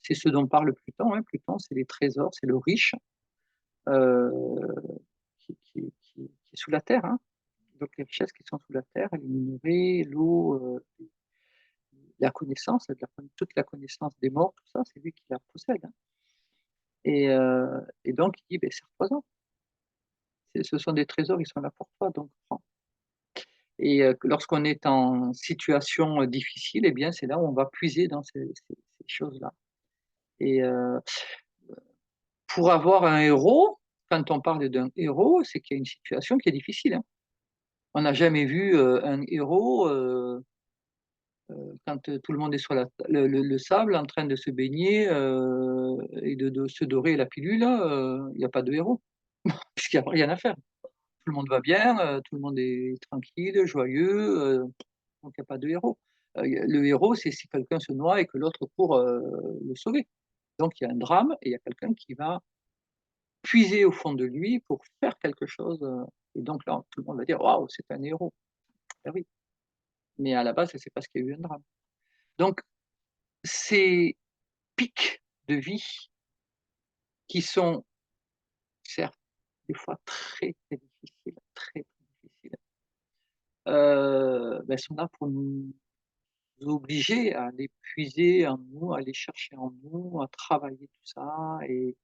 C'est ce dont parle Pluton, hein. Pluton, c'est les trésors, c'est le riche, heu, qui est sous la terre, hein. Donc les richesses qui sont sous la terre, les minerais, l'eau, la connaissance, toute la connaissance des morts, tout ça, c'est lui qui la possède, hein et donc il dit: «Beh, sers-toi-en. Ce sont des trésors, ils sont là pour toi, donc prends» et que lorsqu'on est en situation, difficile et bien, c'est là où on va puiser dans ces choses-là et pour avoir un héros, quand on parle d'un héros, c'est qu'il y a une situation qui est difficile, hein. On n'a jamais vu, un héros, quand, tout le monde est sur le sable en train de se baigner, et de se dorer la pilule, il y a pas de héros, puisqu'il y a rien à faire. Tout le monde va bien, tout le monde est tranquille, joyeux, donc il y a pas de héros. Le héros, c'est si quelqu'un se noie et que l'autre court, le sauver. Donc il y a un drame et il y a quelqu'un qui va puiser au fond de lui pour faire quelque chose, et donc là, tout le monde va dire: «Waouh, c'est un héros». Bah oui, mais à la base, c'est parce qu'il y a eu un drame. Donc ces pics de vie qui sont certes des fois très, très difficiles, très, très difficiles, sont là pour nous obliger à aller puiser en nous, à aller chercher en nous, à travailler tout ça et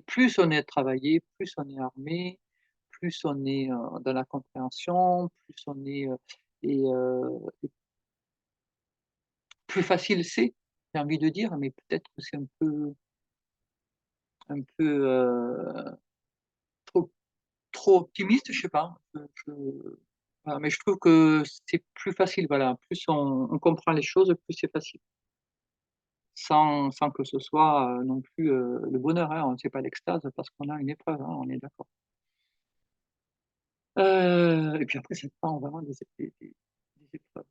plus on est travaillé, plus on est armé, plus on est, dans la compréhension, plus on est, et plus facile c'est, j'ai envie de dire, mais peut-être que c'est un peu, trop trop optimiste, je sais pas. Je Voilà, mais je trouve que c'est plus facile, voilà, plus on comprend les choses, plus c'est facile. Sans que ce soit, non plus, le bonheur, hein. C'est pas l'extase parce qu'on a une épreuve, hein, on est d'accord. Et puis après ça dépend vraiment des épreuves.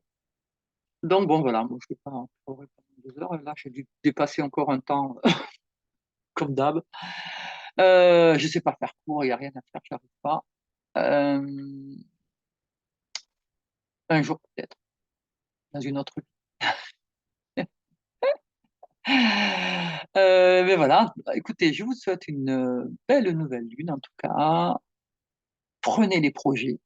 Donc bon voilà, moi je vais pas pleurer pendant 2 heures. Là, j'ai dû dépasser encore un temps comme d'hab. Je sais pas faire court, il y a rien à faire, j'arrive pas. Hem, un jour peut-être, dans une autre vie. Mais voilà, bah, écoutez, je vous souhaite une, belle nouvelle lune en tout cas. Prenez les projets,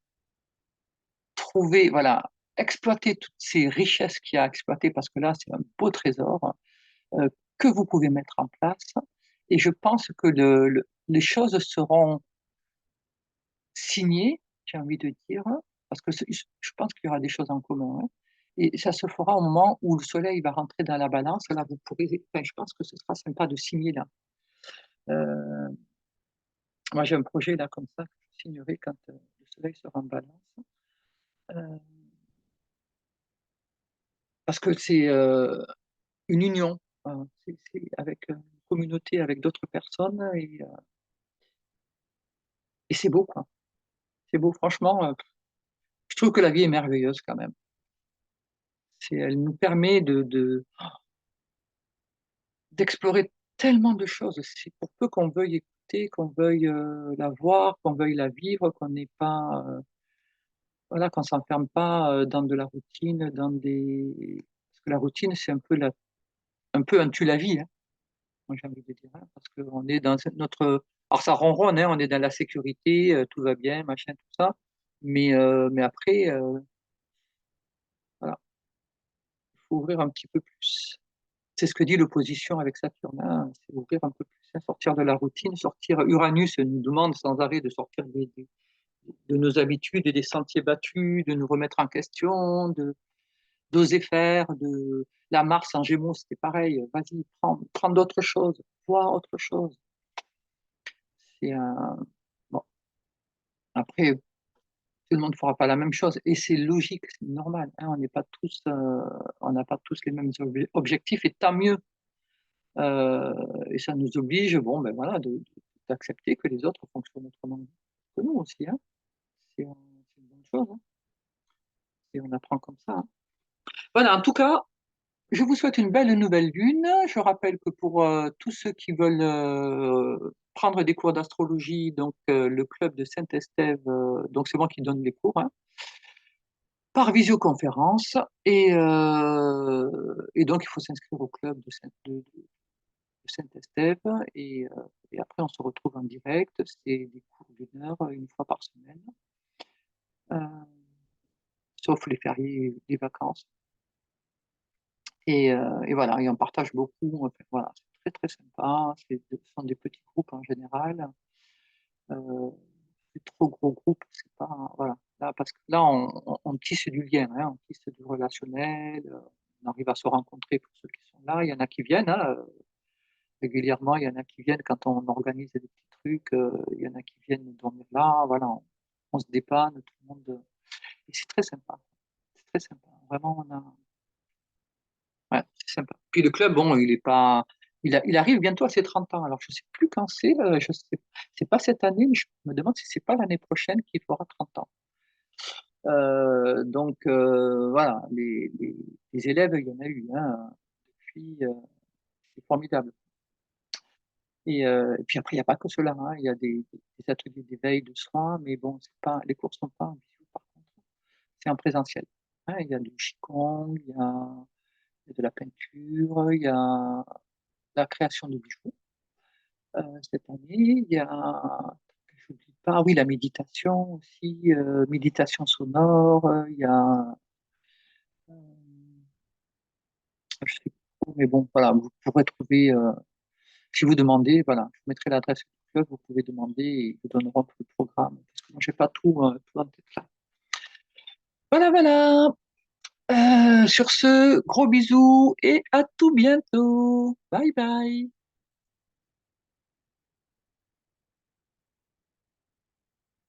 trouvez voilà, exploitez toutes ces richesses qu'il y a à exploiter parce que là, c'est un beau trésor, que vous pouvez mettre en place et je pense que les choses seront signées, j'ai envie de dire, parce que je pense qu'il y aura des choses en commun, hein et ça se fera au moment où le soleil va rentrer dans la balance. Là, vous pourrez enfin, je pense que ce sera sympa de signer là. Heu, Moi, j'ai un projet là comme ça que je signerai quand, le soleil sera en balance, heu, parce que c'est, une union, c'est avec, une communauté, avec d'autres personnes et c'est beau, quoi. C'est beau franchement, je trouve que la vie est merveilleuse quand même. Elle nous permet d'explorer tellement de choses. C'est pour peu qu'on veuille écouter, qu'on veuille, la voir, qu'on veuille la vivre, qu'on n'ait pas, voilà, qu'on s'enferme pas, dans de la routine, dans des parce que la routine, c'est un peu un tue-la-vie, hein, moi j'ai envie de dire, hein, parce qu'on est dans notre alors ça ronronne, hein, on est dans la sécurité, tout va bien, machin, tout ça, mais après, voilà, il faut ouvrir un petit peu plus. C'est ce que dit l'opposition avec Saturne, hein, c'est ouvrir un peu plus, hein, sortir de la routine, sortir Uranus nous demande sans arrêt de sortir de nos habitudes et des sentiers battus, de nous remettre en question, d'oser faire, de la Mars en Gémeaux, c'était pareil, vas-y, prends d'autres choses, vois autre chose. C'est un bon, après, tout le monde ne fera pas la même chose et c'est logique, c'est normal, hein, on n'a pas tous les mêmes objectifs et tant mieux. Et ça nous oblige, bon, ben, voilà, d'accepter que les autres fonctionnent autrement que nous aussi, hein. C'est une bonne chose, hein, et on apprend comme ça, hein. Voilà, en tout cas, je vous souhaite une belle nouvelle lune. Je rappelle que pour, tous ceux qui veulent, prendre des cours d'astrologie, donc le club de Saint-Estève, donc c'est moi qui donne les cours, hein, par visioconférence et donc il faut s'inscrire au club de Saint-Estève et après on se retrouve en direct. C'est des cours d'1 heure, 1 fois par semaine, heu, sauf les fériés, les vacances et voilà et on partage beaucoup, enfin voilà, c'est très, très sympa. Ce sont des petits groupes en général, heu, des trop gros groupes, c'est pas voilà. Là, parce que là on tisse du lien, hein, on tisse du relationnel, on arrive à se rencontrer pour ceux qui sont là. Il y en a qui viennent, hein, régulièrement, il y en a qui viennent quand on organise des petits trucs, il y en a qui viennent dormir là, voilà, on se dépanne, tout le monde, et c'est très sympa. C'est très sympa. Vraiment, on a ouais, c'est sympa. Puis le club, bon, il arrive bientôt à ses 30 ans. Alors je sais plus quand c'est, je sais c'est pas cette année, mais je me demande si c'est pas l'année prochaine qu'il fera 30 ans. Donc voilà, les élèves, il y en a eu, hein, depuis, c'est formidable. Et puis après, il y a pas que cela, hein. Il y a des ateliers d'éveil de soi, mais bon, c'est pas les cours sont pas en visio par contre, c'est en présentiel. Hein, il y a du qigong, il y a de la peinture, il y a la création de bijoux, cette année. Il y a que j'oublie pas, oui, la méditation aussi, méditation sonore, il y a, hem, je sais plus trop, mais bon, voilà, vous pourrez trouver, si vous demandez, voilà, je vous mettrai l'adresse du club, vous pouvez demander et ils vous donneront tout le programme, parce que moi j'ai pas tout en tête là. Voilà, voilà, sur ce, gros bisous et à tout bientôt. Bye bye.